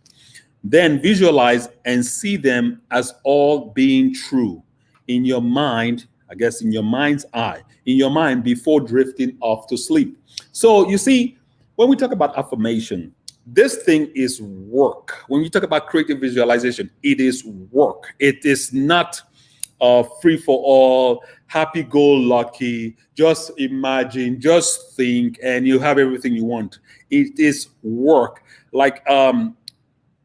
Then visualize and see them as all being true in your mind, I guess in your mind's eye, in your mind before drifting off to sleep. So you see, when we talk about affirmation, this thing is work. When you talk about creative visualization, it is work. It is not free for all, happy-go-lucky, just imagine, just think, and you have everything you want. It is work. Like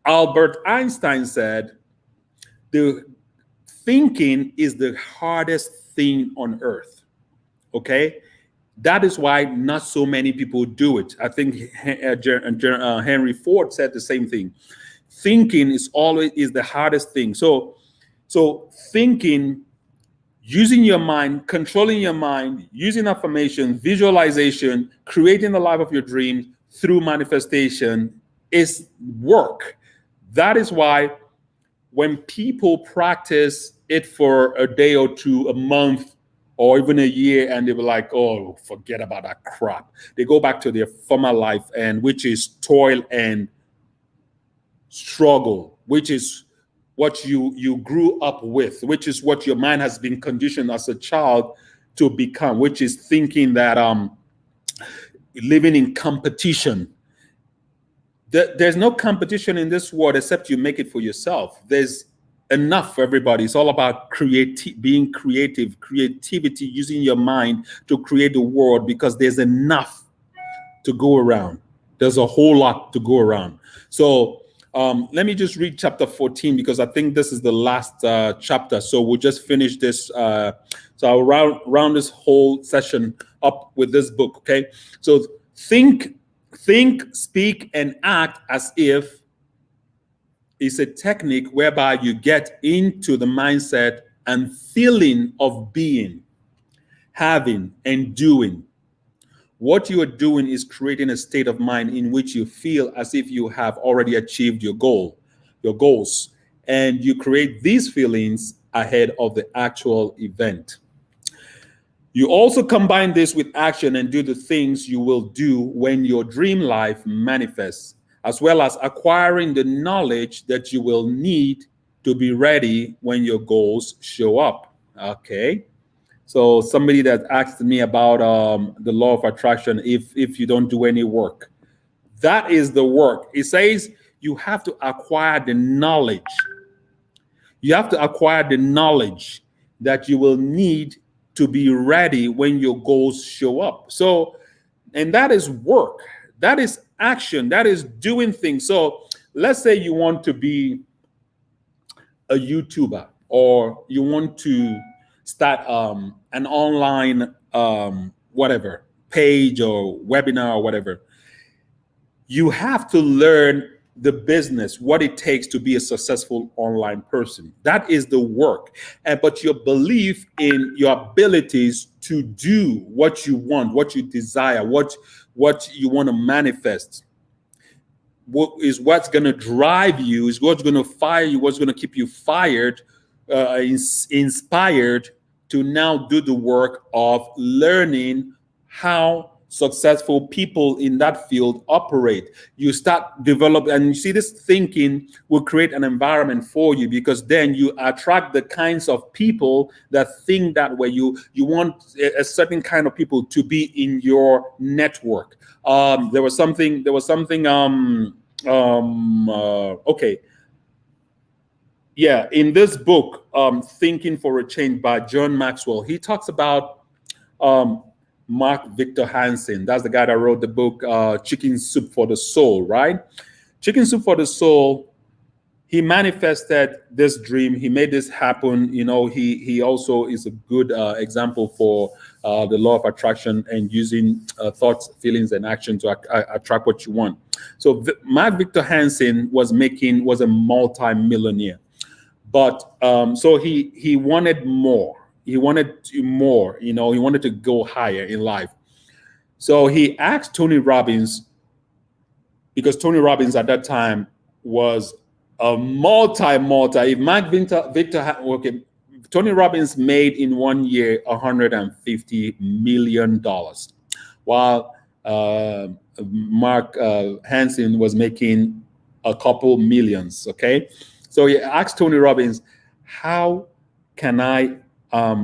Albert Einstein said, the thinking is the hardest thing on earth. Okay? That is why not so many people do it. I think Henry Ford said the same thing. Thinking is the hardest thing. So thinking, using your mind, controlling your mind, using affirmation, visualization, creating the life of your dreams through manifestation is work. That is why when people practice it for a day or two, a month, or even a year, and they were like, oh, forget about that crap. They go back to their former life, and which is toil and struggle, which is what you grew up with, which is what your mind has been conditioned as a child to become, which is thinking that living in competition. There's no competition in this world except you make it for yourself. There's enough for everybody. It's all about being creative, creativity, using your mind to create the world, because there's enough to go around. There's a whole lot to go around. So Let me just read chapter 14 because I think this is the last chapter. So we'll just finish this. So I'll round this whole session up with this book. Okay. So think, speak, and act as if it's a technique whereby you get into the mindset and feeling of being, having, and doing. What you are doing is creating a state of mind in which you feel as if you have already achieved your goals, and you create these feelings ahead of the actual event. You also combine this with action and do the things you will do when your dream life manifests, as well as acquiring the knowledge that you will need to be ready when your goals show up. Okay. So somebody that asked me about the law of attraction, if you don't do any work, that is the work. It says you have to acquire the knowledge. You have to acquire the knowledge that you will need to be ready when your goals show up. So, and that is work. That is action. That is doing things. So let's say you want to be a YouTuber, or you want to start an online whatever page or webinar or whatever. You have to learn the business, what it takes to be a successful online person. That is the work. But your belief in your abilities to do what you want, what you desire, what you want to manifest, is what's going to drive you, is what's going to fire you, what's going to keep you fired, inspired to now do the work of learning how successful people in that field operate. You start develop, and you see this thinking will create an environment for you, because then you attract the kinds of people that think that way. You want a certain kind of people to be in your network. There was something. Okay. Yeah, in this book, Thinking for a Change by John Maxwell, he talks about Mark Victor Hansen. That's the guy that wrote the book Chicken Soup for the Soul, right? Chicken Soup for the Soul. He manifested this dream. He made this happen. You know, he also is a good example for the law of attraction and using thoughts, feelings, and action to attract what you want. So Mark Victor Hansen was a multi-millionaire. But so he wanted more. He wanted more, he wanted to go higher in life. So he asked Tony Robbins, because Tony Robbins at that time was a multi. If Mark Victor, okay, Tony Robbins made in 1 year $150 million, while Mark Hansen was making a couple millions. Okay. So he asked Tony Robbins, how can I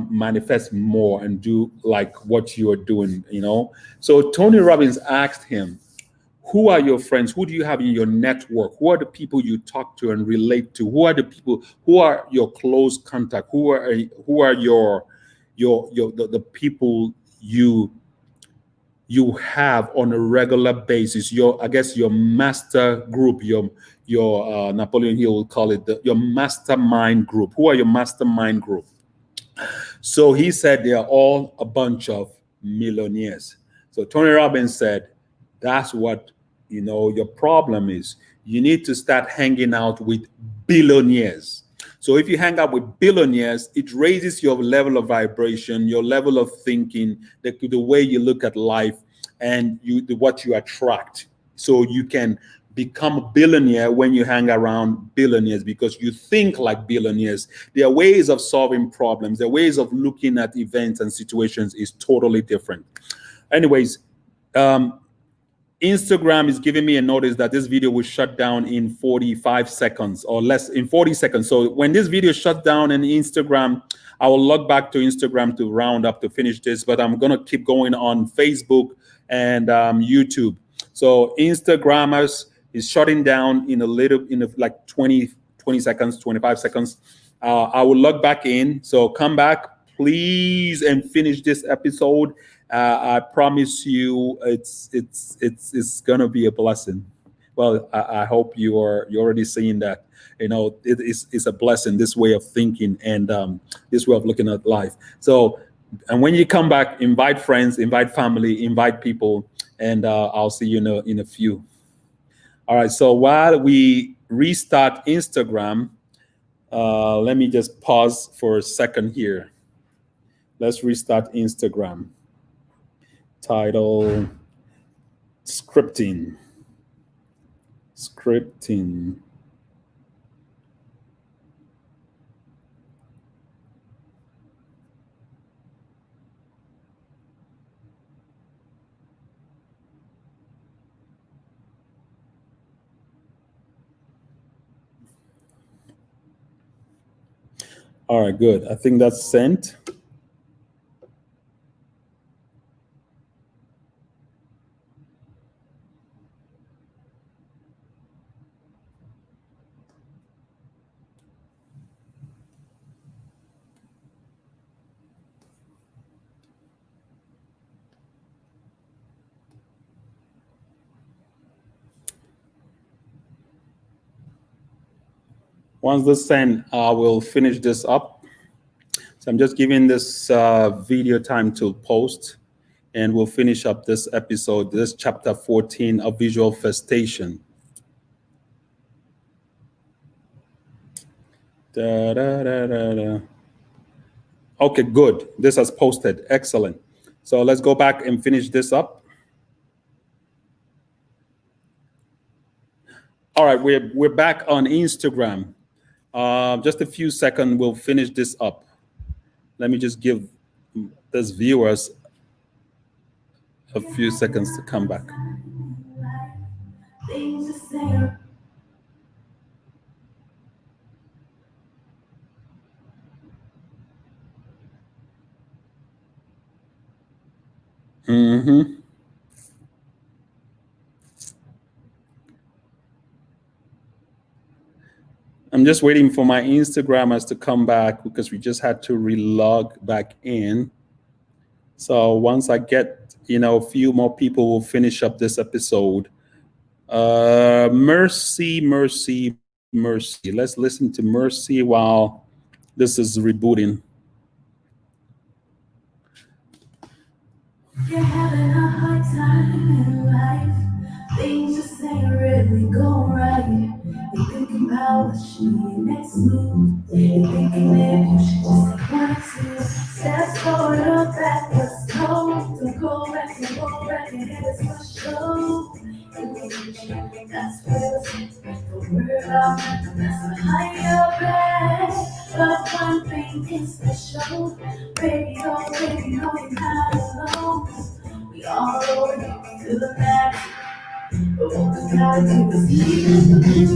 manifest more and do like what you are doing, So Tony Robbins asked him, who are your friends? Who do you have in your network? Who are the people you talk to and relate to? Who are the people, who are your close contact? Who are the people you have on a regular basis? Your master group, your Napoleon Hill will call it your mastermind group. Who are your mastermind group? So he said they are all a bunch of millionaires. So Tony Robbins said, that's what your problem is. You need to start hanging out with billionaires. So if you hang out with billionaires, it raises your level of vibration, your level of thinking, the way you look at life, and what you attract. So you can become a billionaire when you hang around billionaires, because you think like billionaires. Their ways of solving problems, their ways of looking at events and situations is totally different. Anyways, Instagram is giving me a notice that this video was shut down in 45 seconds or less, in 40 seconds. So when this video shuts down in Instagram, I will log back to Instagram to round up to finish this, but I'm going to keep going on Facebook and YouTube. So Instagrammers is shutting down in like 20 seconds, 25 seconds. I will log back in. So come back, please, and finish this episode. I promise you it's gonna be a blessing. Well, I hope you're already seeing that. It's a blessing, this way of thinking, and this way of looking at life. So, and when you come back, invite friends, invite family, invite people, and I'll see you in a few. All right. So while we restart Instagram, let me just pause for a second here. Let's restart Instagram. Title scripting. Scripting. All right, good. I think that's sent. Once this sent, I will finish this up. So I'm just giving this video time to post, and we'll finish up this episode, this chapter 14 of Visual Festation. Da, da, da, da, da. Okay, good. This has posted. Excellent. So let's go back and finish this up. All right, we're back on Instagram. Just a few seconds, we'll finish this up. Let me just give these viewers a few seconds to come back. I'm just waiting for my Instagrammers to come back because we just had to relog back in. So once I get, a few more people, will finish up this episode. Mercy, mercy, mercy. Let's listen to Mercy while this is rebooting. You're having a hard time in life. Things just ain't really going right. You're thinking about what should be your next move. You're thinking maybe you should just take 1 or 2 steps forward or backwards. No, don't go back and go back and head is my show. That's where don't worry about nothing that's behind your back. But one thing is for sure, baby, you're not alone. We all over you to the max. But what we gotta do is keep everything's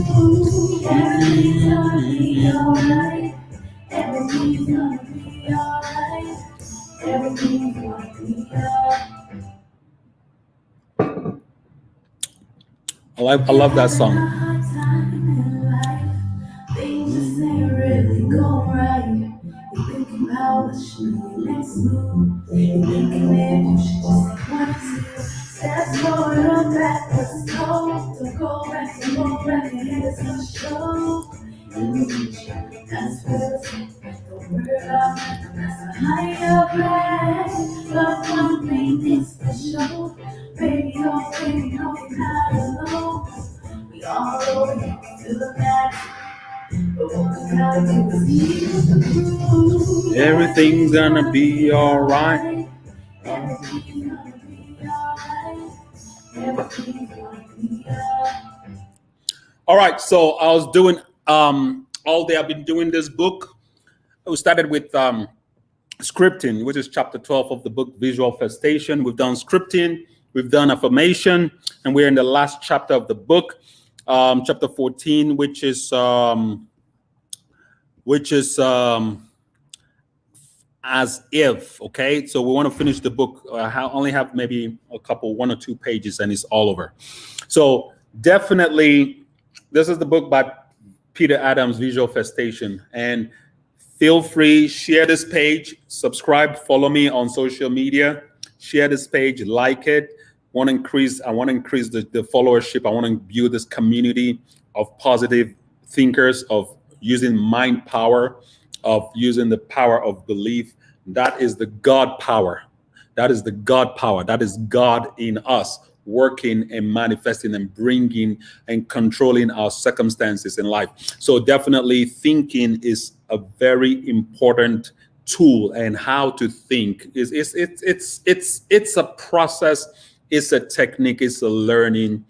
gonna be alright. Everything's gonna be alright. Everything's gonna be alright. I love that song. Things just ain't really going right. You're thinking about what should be your next move. You're thinking maybe you should just take 1 or 2 steps forward or backwards. No, don't go back and go back and head is my show. That's where don't worry about nothing that's behind your back. But one thing is for sure, baby, you're not alone. We all over you to the max. But what we gotta do is keep Everything's gonna be alright. Everything's gonna be alright. Everything's gonna be alright. All right, so I was doing all day. I've been doing this book. We started with scripting, which is chapter 12 of the book Visual Festation. We've done scripting, we've done affirmation, and we're in the last chapter of the book, chapter 14, which is as if. Okay, so we want to finish the book. I only have maybe a couple, 1 or 2 pages, and it's all over. So definitely, this is the book by Peter Adams, Visual Festation. And feel free, share this page, subscribe, follow me on social media, share this page, like it. I want to increase the followership. I want to build this community of positive thinkers, of using mind power, of using the power of belief. That is the God power. That is the God power. That is God in us, working and manifesting and bringing and controlling our circumstances in life. So definitely thinking is a very important tool, and how to think is it's a process, it's a technique, it's a learning.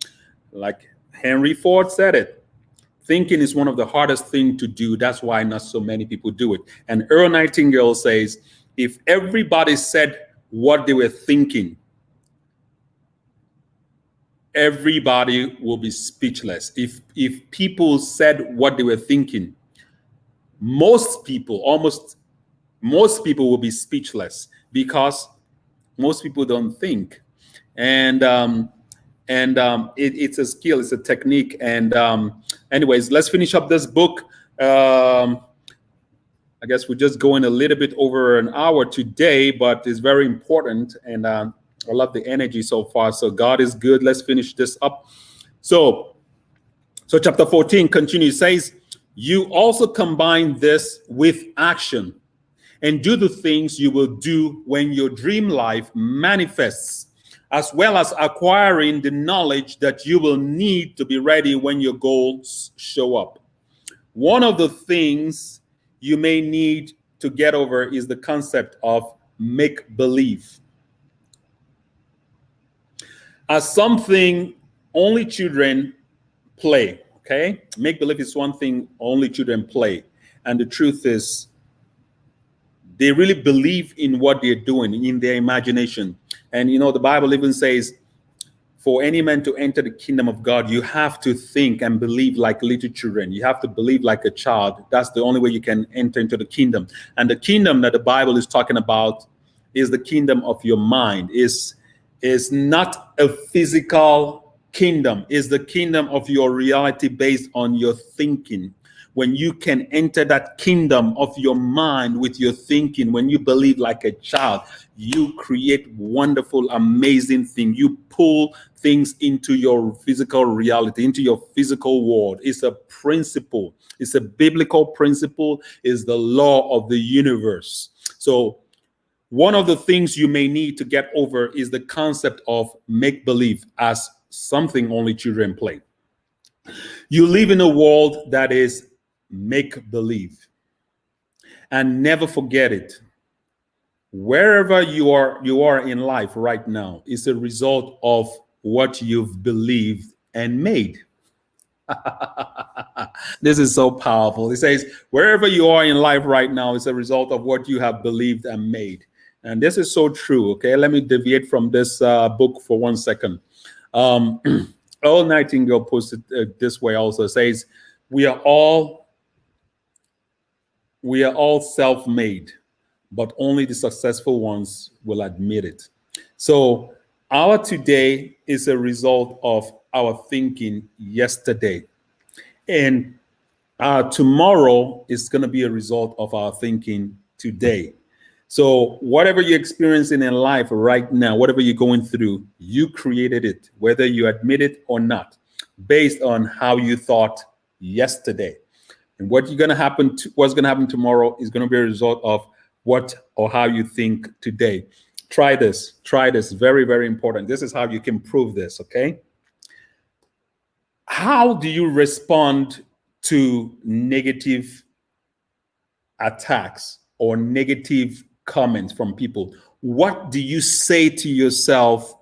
Like Henry Ford said it, thinking is one of the hardest things to do. That's why not so many people do it. And Earl Nightingale says, if everybody said what they were thinking, everybody will be speechless. If people said what they were thinking, most people will be speechless, because most people don't think. And it's a skill, it's a technique. And anyways, let's finish up this book. I guess we're just going a little bit over an hour today, but it's very important. And I love the energy so far. So God is good. Let's finish this up. So chapter 14 continues, says, you also combine this with action and do the things you will do when your dream life manifests, as well as acquiring the knowledge that you will need to be ready when your goals show up. One of the things you may need to get over is the concept of make believe, as something only children play. Okay, make believe is one thing only children play, and the truth is, they really believe in what they're doing in their imagination. And you know, the Bible even says, for any man to enter the kingdom of God, you have to think and believe like little children. You have to believe like a child. That's the only way you can enter into the kingdom. And the kingdom that the Bible is talking about is the kingdom of your mind. Is not a physical kingdom. Is the kingdom of your reality based on your thinking. When you can enter that kingdom of your mind with your thinking, when you believe like a child, you create wonderful, amazing things. You pull things into your physical reality, into your physical world. It's a principle. It's a biblical principle. It's the law of the universe. So one of the things you may need to get over is the concept of make-believe as something only children play. You live in a world that is make believe, and never forget it. Wherever you are in life right now is a result of what you've believed and made. This is so powerful. It says wherever you are in life right now is a result of what you have believed and made. And this is so true. Okay, let me deviate from this book for 1 second. Earl Nightingale puts it this way also. It says, we are all self-made, but only the successful ones will admit it. So our today is a result of our thinking yesterday. And our tomorrow is going to be a result of our thinking today. So whatever you're experiencing in life right now, whatever you're going through, you created it, whether you admit it or not, based on how you thought yesterday. And what's going to happen tomorrow is going to be a result of what or how you think today. Try this. Very, very important. This is how you can prove this, okay? How do you respond to negative attacks or negative comments from people? What do you say to yourself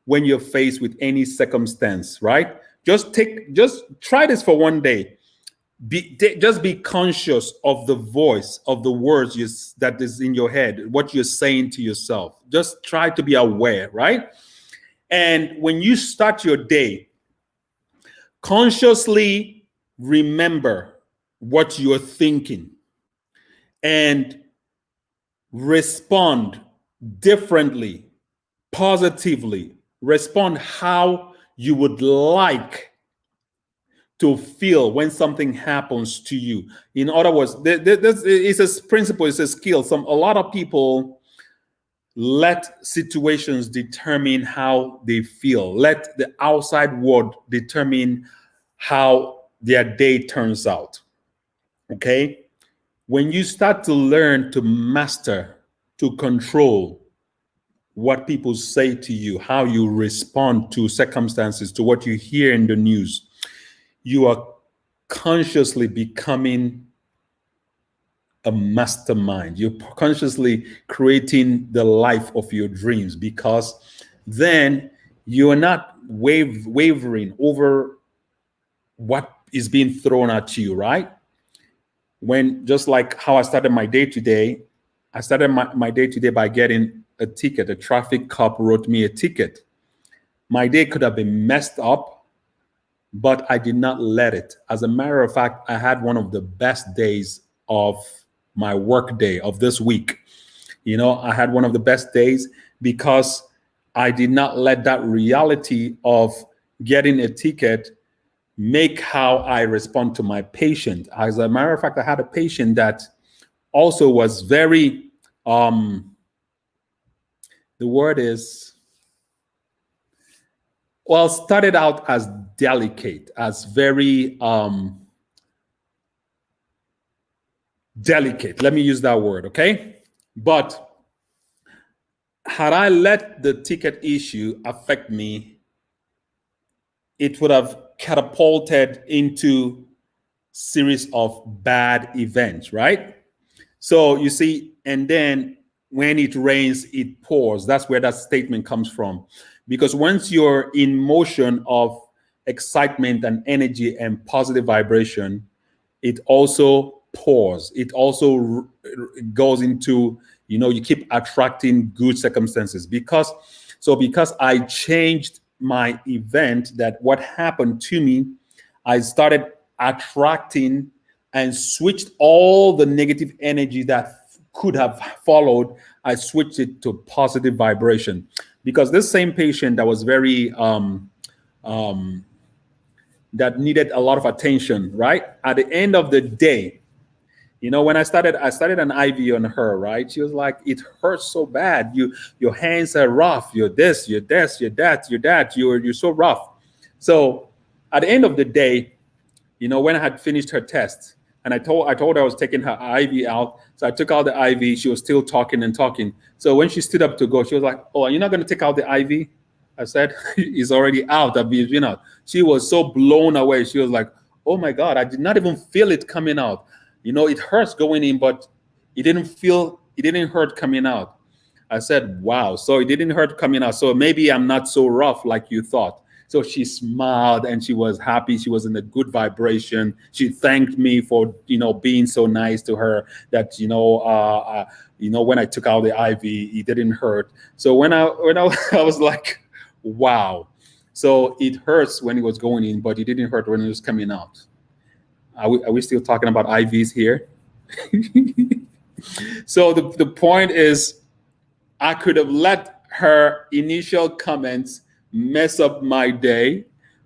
when you're faced with any circumstance, right? Just try this for one day. Just be conscious of the voice of the words that is in your head, what you're saying to yourself. Just try to be aware, right? And when you start your day, consciously remember what you're thinking and respond differently, positively. Respond how you would like to feel when something happens to you. In other words, this is a principle, it's a skill. A lot of people let situations determine how they feel. Let the outside world determine how their day turns out. Okay? When you start to learn to master, to control what people say to you, how you respond to circumstances, to what you hear in the news, you are consciously becoming a mastermind. You're consciously creating the life of your dreams, because then you are not wavering over what is being thrown at you, right? When, just like how I started my day today, I started my day today by getting a ticket. A traffic cop wrote me a ticket. My day could have been messed up, but I did not let it. As a matter of fact, I had one of the best days of my work day of this week. I had one of the best days because I did not let that reality of getting a ticket make how I respond to my patient. As a matter of fact, I had a patient that also was very, the word is, well, started out as delicate, as very delicate. Let me use that word, okay? But had I let the ticket issue affect me, it would have catapulted into series of bad events, right? So you see, and then when it rains, it pours. That's where that statement comes from. Because once you're in motion of excitement and energy and positive vibration, it also pours. It also goes into, you keep attracting good circumstances. Because I changed my event, that what happened to me, I started attracting and switched all the negative energy that could have followed. I switched it to positive vibration, because this same patient that was very that needed a lot of attention, right? At the end of the day, when I started an IV on her, right? She was like, it hurts so bad. Your hands are rough. You're this, you're this, you're that, you're that. You're so rough. So at the end of the day, when I had finished her test, and I told her I was taking her IV out. So I took out the IV. She was still talking and talking. So when she stood up to go, she was like, "Oh, you're not going to take out the IV?" I said, "It's already out. I've been out." She was so blown away. She was like, "Oh my God, I did not even feel it coming out. It hurts going in, but it didn't hurt coming out." I said, "Wow, so it didn't hurt coming out. So maybe I'm not so rough like you thought." So she smiled and she was happy. She was in a good vibration. She thanked me for, being so nice to her, that, when I took out the IV, it didn't hurt. So when I I was like, wow. So it hurts when it was going in, but it didn't hurt when it was coming out. Are we still talking about IVs here? So the point is, I could have let her initial comments mess up my day,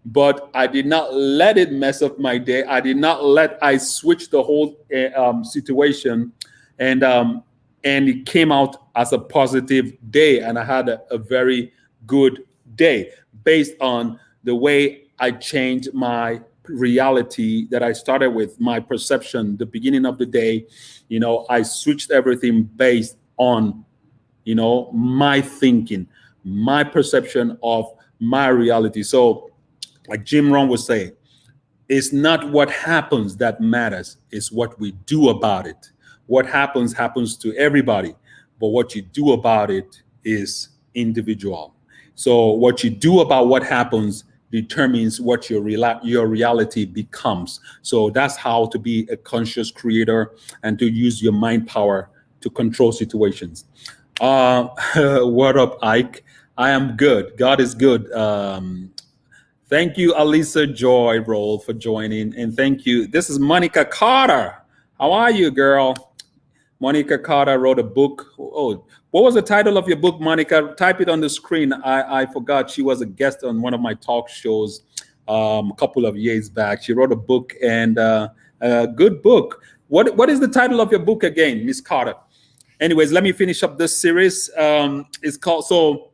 but I did not let it mess up my day. I switched the whole situation, and it came out as a positive day, and I had a very good day based on the way I changed my reality that I started with, my perception. The beginning of the day, I switched everything based on my thinking, my perception of my reality. So like Jim Rohn would say, it's not what happens that matters, it's what we do about it. What happens to everybody, but what you do about it is individual. So what you do about what happens determines what your reality becomes. So that's how to be a conscious creator and to use your mind power to control situations. What up, Ike? I am good. God is good. Thank you, Alisa Joy Roll, for joining. And thank you. This is Monica Carter. How are you, girl? Monica Carter wrote a book. Oh, what was the title of your book, Monica? Type it on the screen. I forgot. She was a guest on one of my talk shows a couple of years back. She wrote a book, and a good book. What is the title of your book again, Miss Carter? Anyways, let me finish up this series. It's called so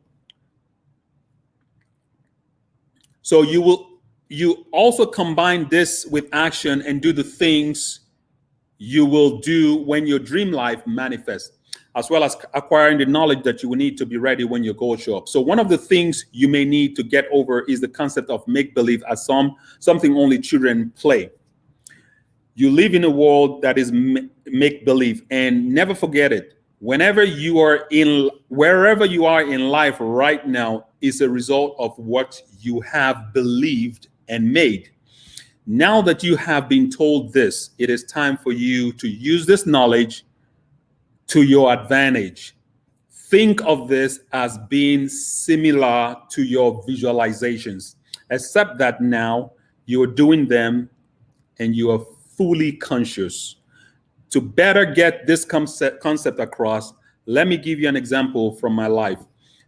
you also combine this with action and do the things you will do when your dream life manifests, as well as acquiring the knowledge that you will need to be ready when your goals show up. So one of the things you may need to get over is the concept of make-believe as something only children play. You live in a world that is make-believe, and never forget it. Wherever you are in life right now is a result of what you have believed and made. Now that you have been told this, it is time for you to use this knowledge to your advantage. Think of this as being similar to your visualizations, except that now you are doing them and you are fully conscious. To better get this concept across, let me give you an example from my life,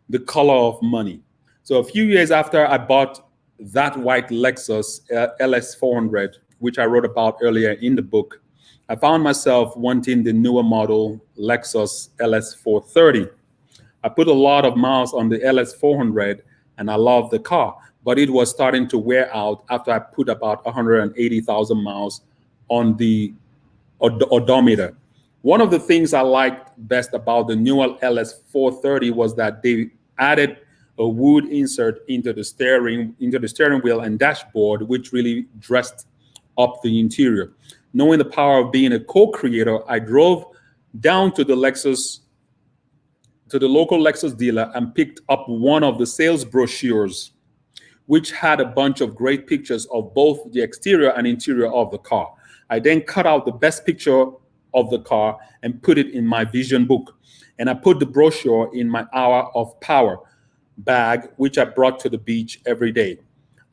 the color of money. So a few years after I bought that white Lexus LS 400, which I wrote about earlier in the book, I found myself wanting the newer model Lexus LS 430. I put a lot of miles on the LS 400 and I loved the car, but it was starting to wear out after I put about 180,000 miles on the odometer. One of the things I liked best about the newer LS 430 was that they added a wood insert into the steering wheel and dashboard, which really dressed up the interior. Knowing the power of being a co-creator, I drove down to the local Lexus dealer and picked up one of the sales brochures, which had a bunch of great pictures of both the exterior and interior of the car. I then cut out the best picture of the car and put it in my vision book. And I put the brochure in my Hour of Power bag, which I brought to the beach every day.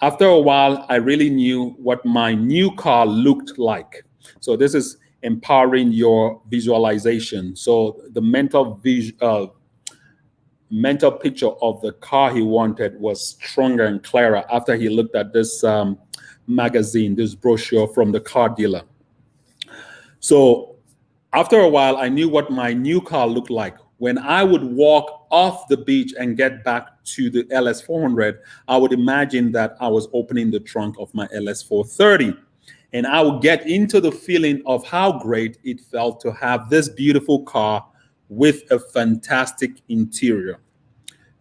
After a while, I really knew what my new car looked like. So this is empowering your visualization. So the mental picture of the car he wanted was stronger and clearer after he looked at this magazine, this brochure from the car dealer. So after a while, I knew what my new car looked like. When I would walk off the beach and get back to the LS 400, I would imagine that I was opening the trunk of my LS 430. And I would get into the feeling of how great it felt to have this beautiful car with a fantastic interior.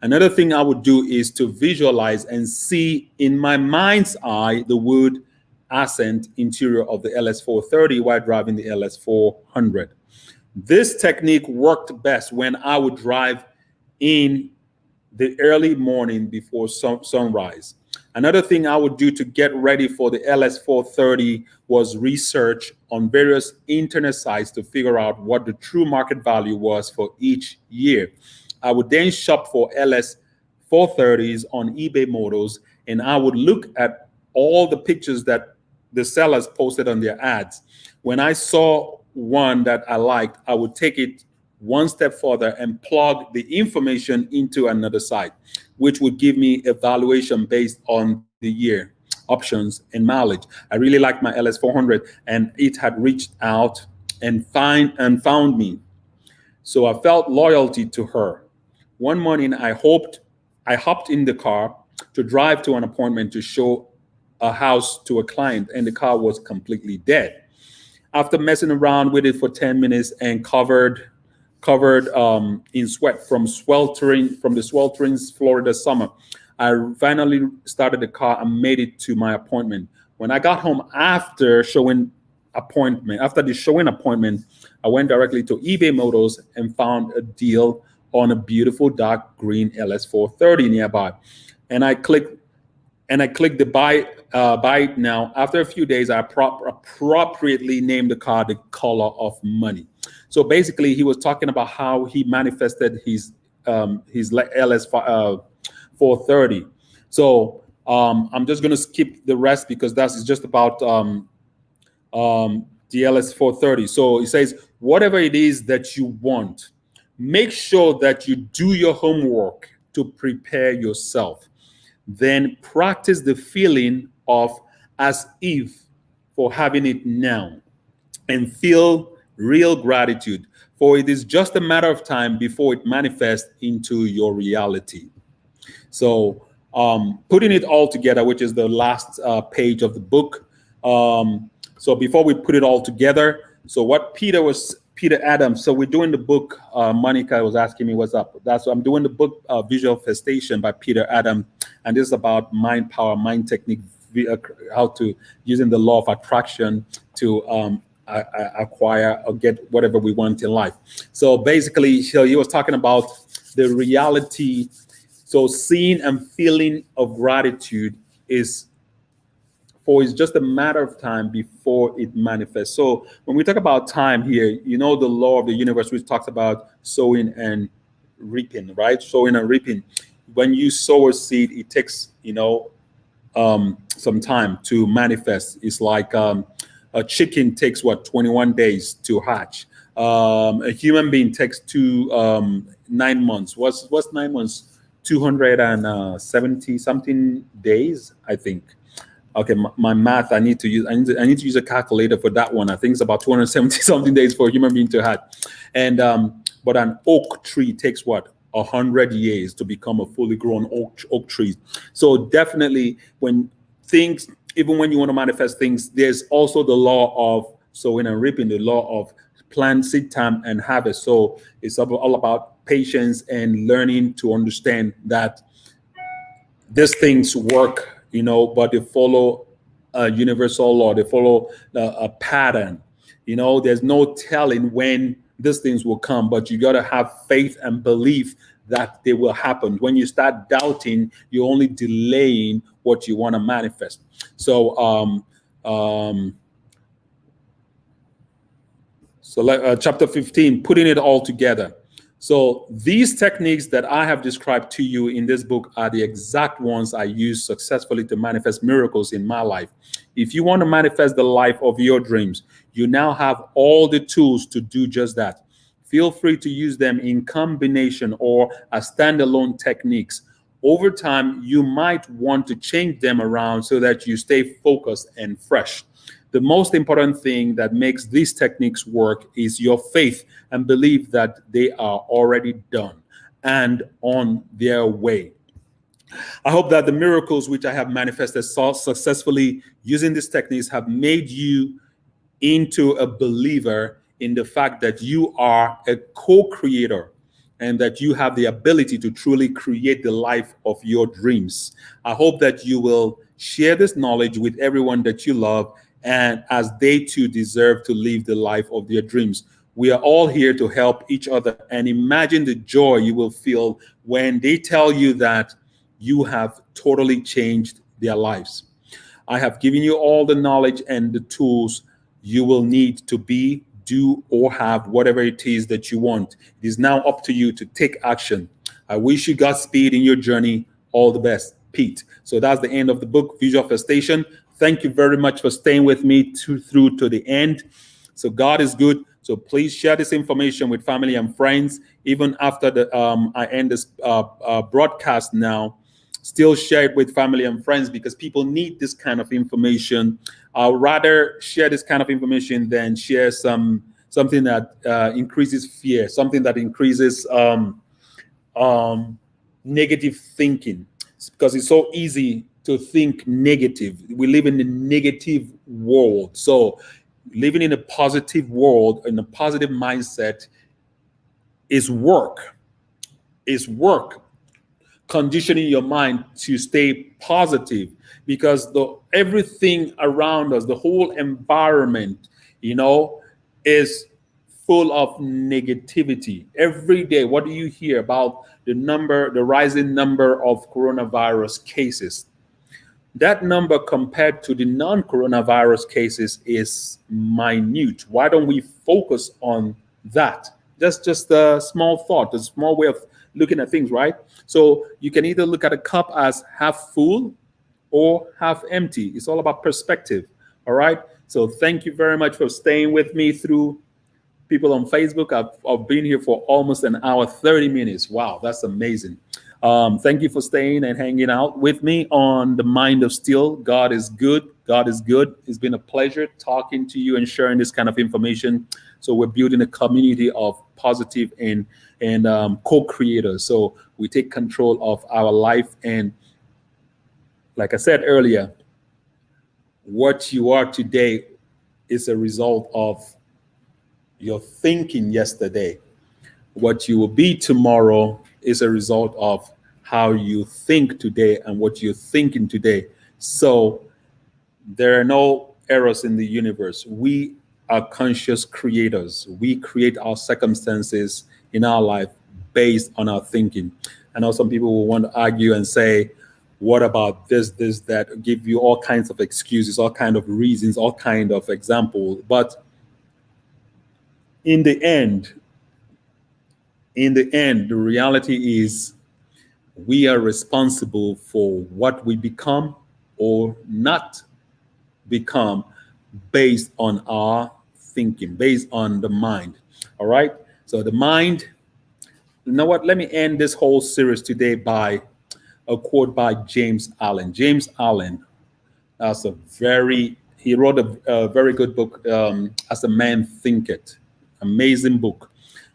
Another thing I would do is to visualize and see in my mind's eye the wood accent interior of the LS 430 while driving the LS 400. This technique worked best when I would drive in the early morning before sunrise. Another thing I would do to get ready for the LS 430 was research on various internet sites to figure out what the true market value was for each year. I would then shop for LS 430s on eBay Motors, and I would look at all the pictures that the sellers posted on their ads. When I saw one that I liked, I would take it one step further and plug the information into another site, which would give me a valuation based on the year, options, and mileage. I really liked my LS 400, and it had reached out and found me. So I felt loyalty to her. One morning, I hopped in the car to drive to an appointment to show a house to a client, and the car was completely dead. After messing around with it for 10 minutes and covered in sweat from the sweltering Florida summer, I finally started the car and made it to my appointment. When I got home after the showing appointment, I went directly to eBay Motors and found a deal on a beautiful dark green LS 430 nearby. And I clicked the buy it now. After a few days, I appropriately named the car the color of money. So basically, he was talking about how he manifested his LS 430. So I'm just going to skip the rest because that's just about the LS 430. So he says, whatever it is that you want, make sure that you do your homework to prepare yourself. Then practice the feeling of as if for having it now and feel real gratitude. For it is just a matter of time before it manifests into your reality. So, putting it all together, which is the last page of the book. So before we put it all together, so what Peter Adams. So we're doing the book. Monica was asking me what's up. I'm doing the book Visual Manifestation by Peter Adams, and this is about mind power, mind technique, how to using the law of attraction to acquire or get whatever we want in life. So basically, he was talking about the reality. So seeing and feeling of gratitude is just a matter of time before it manifests. So when we talk about time here, the law of the universe, which talks about sowing and reaping, right? Sowing and reaping. When you sow a seed, it takes, some time to manifest. It's like a chicken takes 21 days to hatch. A human being takes 9 months. What's 9 months? 270 something days, I think. Okay, my math. I need to use a calculator for that one. I think it's about 270 something days for a human being to hatch. And but an oak tree takes 100 years to become a fully grown oak tree. So definitely, even when you want to manifest things, there's also the law of sowing and reaping, the law of plant, seed time, and harvest. So it's all about patience and learning to understand that these things work, but they follow a universal law. They follow a pattern. There's no telling when these things will come, but you got to have faith and belief that they will happen. When you start doubting, you're only delaying what you want to manifest. So, chapter 15, putting it all together. So these techniques that I have described to you in this book are the exact ones I use successfully to manifest miracles in my life. If you want to manifest the life of your dreams, you now have all the tools to do just that. Feel free to use them in combination or as standalone techniques. Over time, you might want to change them around so that you stay focused and fresh. The most important thing that makes these techniques work is your faith and belief that they are already done and on their way. I hope that the miracles which I have manifested successfully using these techniques have made you into a believer in the fact that you are a co-creator and that you have the ability to truly create the life of your dreams. I hope that you will share this knowledge with everyone that you love, and as they too deserve to live the life of their dreams. We are all here to help each other, and imagine the joy you will feel when they tell you that you have totally changed their lives. I have given you all the knowledge and the tools you will need to be, do, or have whatever it is that you want. It is now up to you to take action. I wish you Godspeed in your journey. All the best, Pete. So that's the end of the book, Visual Manifestation. Thank you very much for staying with me through to the end. So God is good. So please share this information with family and friends. Even after I end this broadcast now, still share it with family and friends because people need this kind of information. I'll rather share this kind of information than share something that increases fear, something that increases negative thinking. It's because it's so easy to think negative. We live in a negative world. So living in a positive world, in a positive mindset is work. Is work. Conditioning your mind to stay positive because everything around us, the whole environment, is full of negativity. Every day, what do you hear about the rising number of coronavirus cases? That number compared to the non-coronavirus cases is minute. Why don't we focus on that? That's just a small thought, a small way of looking at things, right? So you can either look at a cup as half full or half empty. It's all about perspective, all right? So thank you very much for staying with me through people on Facebook. I've been here for almost an hour, 30 minutes. Wow, that's amazing. Thank you for staying and hanging out with me on The Mind of Steel. God is good. God is good. It's been a pleasure talking to you and sharing this kind of information. So we're building a community of positive and co-creators. So we take control of our life. And like I said earlier, what you are today is a result of your thinking yesterday. What you will be tomorrow is a result of how you think today and what you're thinking today. So there are no errors in the universe. We are conscious creators. We create our circumstances in our life based on our thinking. I know some people will want to argue and say, what about this, that, give you all kinds of excuses, all kind of reasons, all kind of examples. But in the end, the reality is we are responsible for what we become or not become based on our thinking, based on the mind. All right. So the mind, you know what? Let me end this whole series today by a quote by James Allen. James Allen, that's he wrote a very good book, As a Man Thinketh. Amazing book.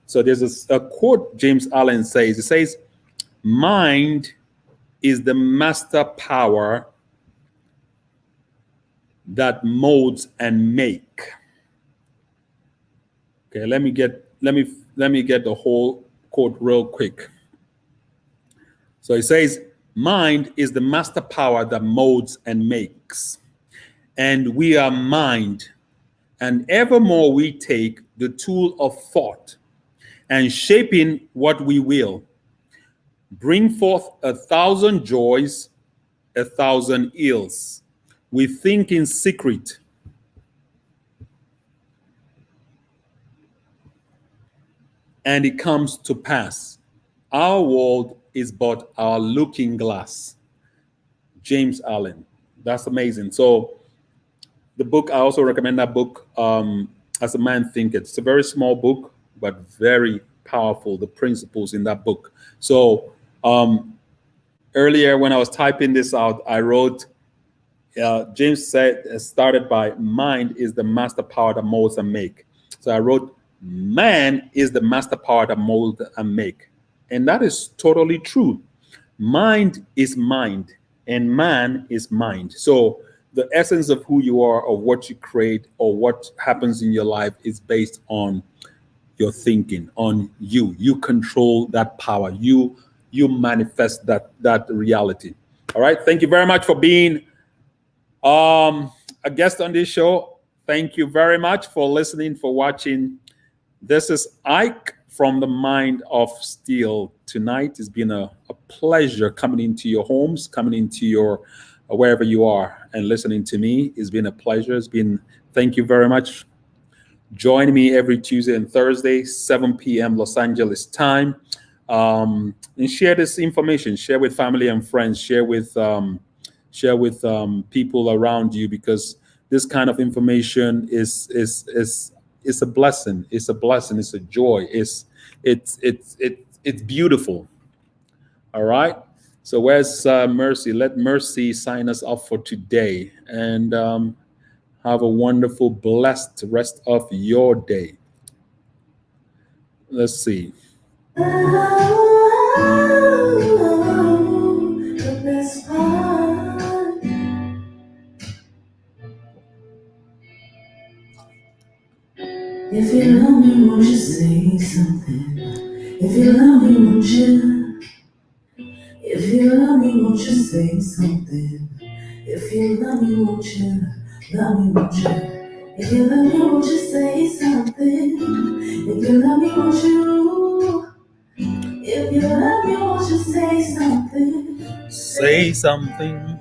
So there's a quote James Allen says. It says, mind is the master power that molds and make. Okay, let me get the whole quote real quick. So it says, mind is the master power that molds and makes. And we are mind. And evermore we take the tool of thought and shaping what we will, bring forth 1,000 joys, 1,000 ills. We think in secret, and it comes to pass. Our world is but our looking glass. James Allen. That's amazing. So the book, I also recommend that book, As a Man Thinketh. It's a very small book, but very powerful, the principles in that book. So earlier when I was typing this out, I wrote, James said, started by mind is the master power that molds and make. So I wrote, man is the master power that molds and make. And that is totally true. Mind is mind and man is mind. So the essence of who you are or what you create or what happens in your life is based on your thinking, on you. You control that power. You manifest that reality. All right. Thank you very much for being a guest on this show. Thank you very much for listening, for watching. This is Ike from the Mind of Steel. Tonight has been a pleasure coming into your homes, coming into your wherever you are and listening to me. It's been a pleasure. Thank you very much. Join me every Tuesday and Thursday, 7 p.m. Los Angeles time. And share this information. Share with family and friends. Share with people around you, because this kind of information is a blessing. It's a blessing. It's a joy. It's beautiful. All right. So where's Mercy? Let Mercy sign us off for today, and have a wonderful, blessed rest of your day. Let's see. The best part. If you love me, won't you say something? If you love me, won't you? If you love me, won't you say something? If you love me, won't you? Love me, won't you? If you love me, won't you say something? If you love me, won't you? If you love me, won't you say something? Say something.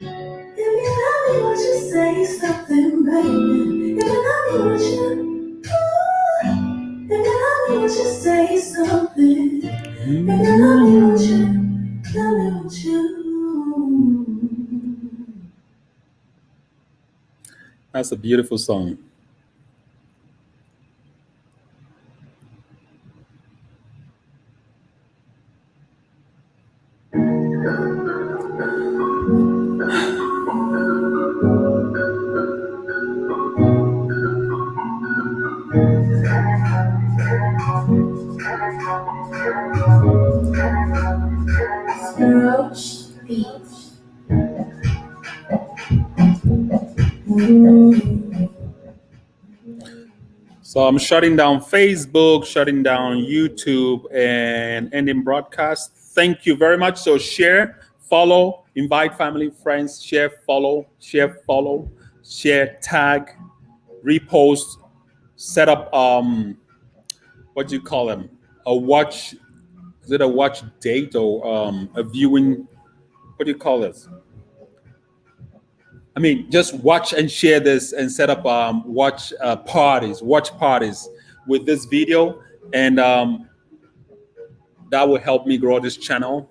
If you love me, won't you say something, baby? If you love me, won't you? If you love me, won't you say something? If you love me, won't you? Love me, won't you? That's a beautiful song. watch these. So I'm shutting down Facebook, shutting down YouTube, and ending broadcast. Thank you very much. So share, follow, invite family, friends, share, follow, share, tag, repost, set up what do you call them? A watch, is it a watch date or a viewing? What do you call this? I mean, just watch and share this and set up watch parties with this video, and that will help me grow this channel,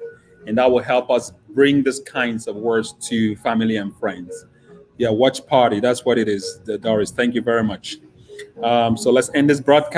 and that will help us bring these kinds of words to family and friends. Yeah, watch party. That's what it is, Doris. Thank you very much. So let's end this broadcast.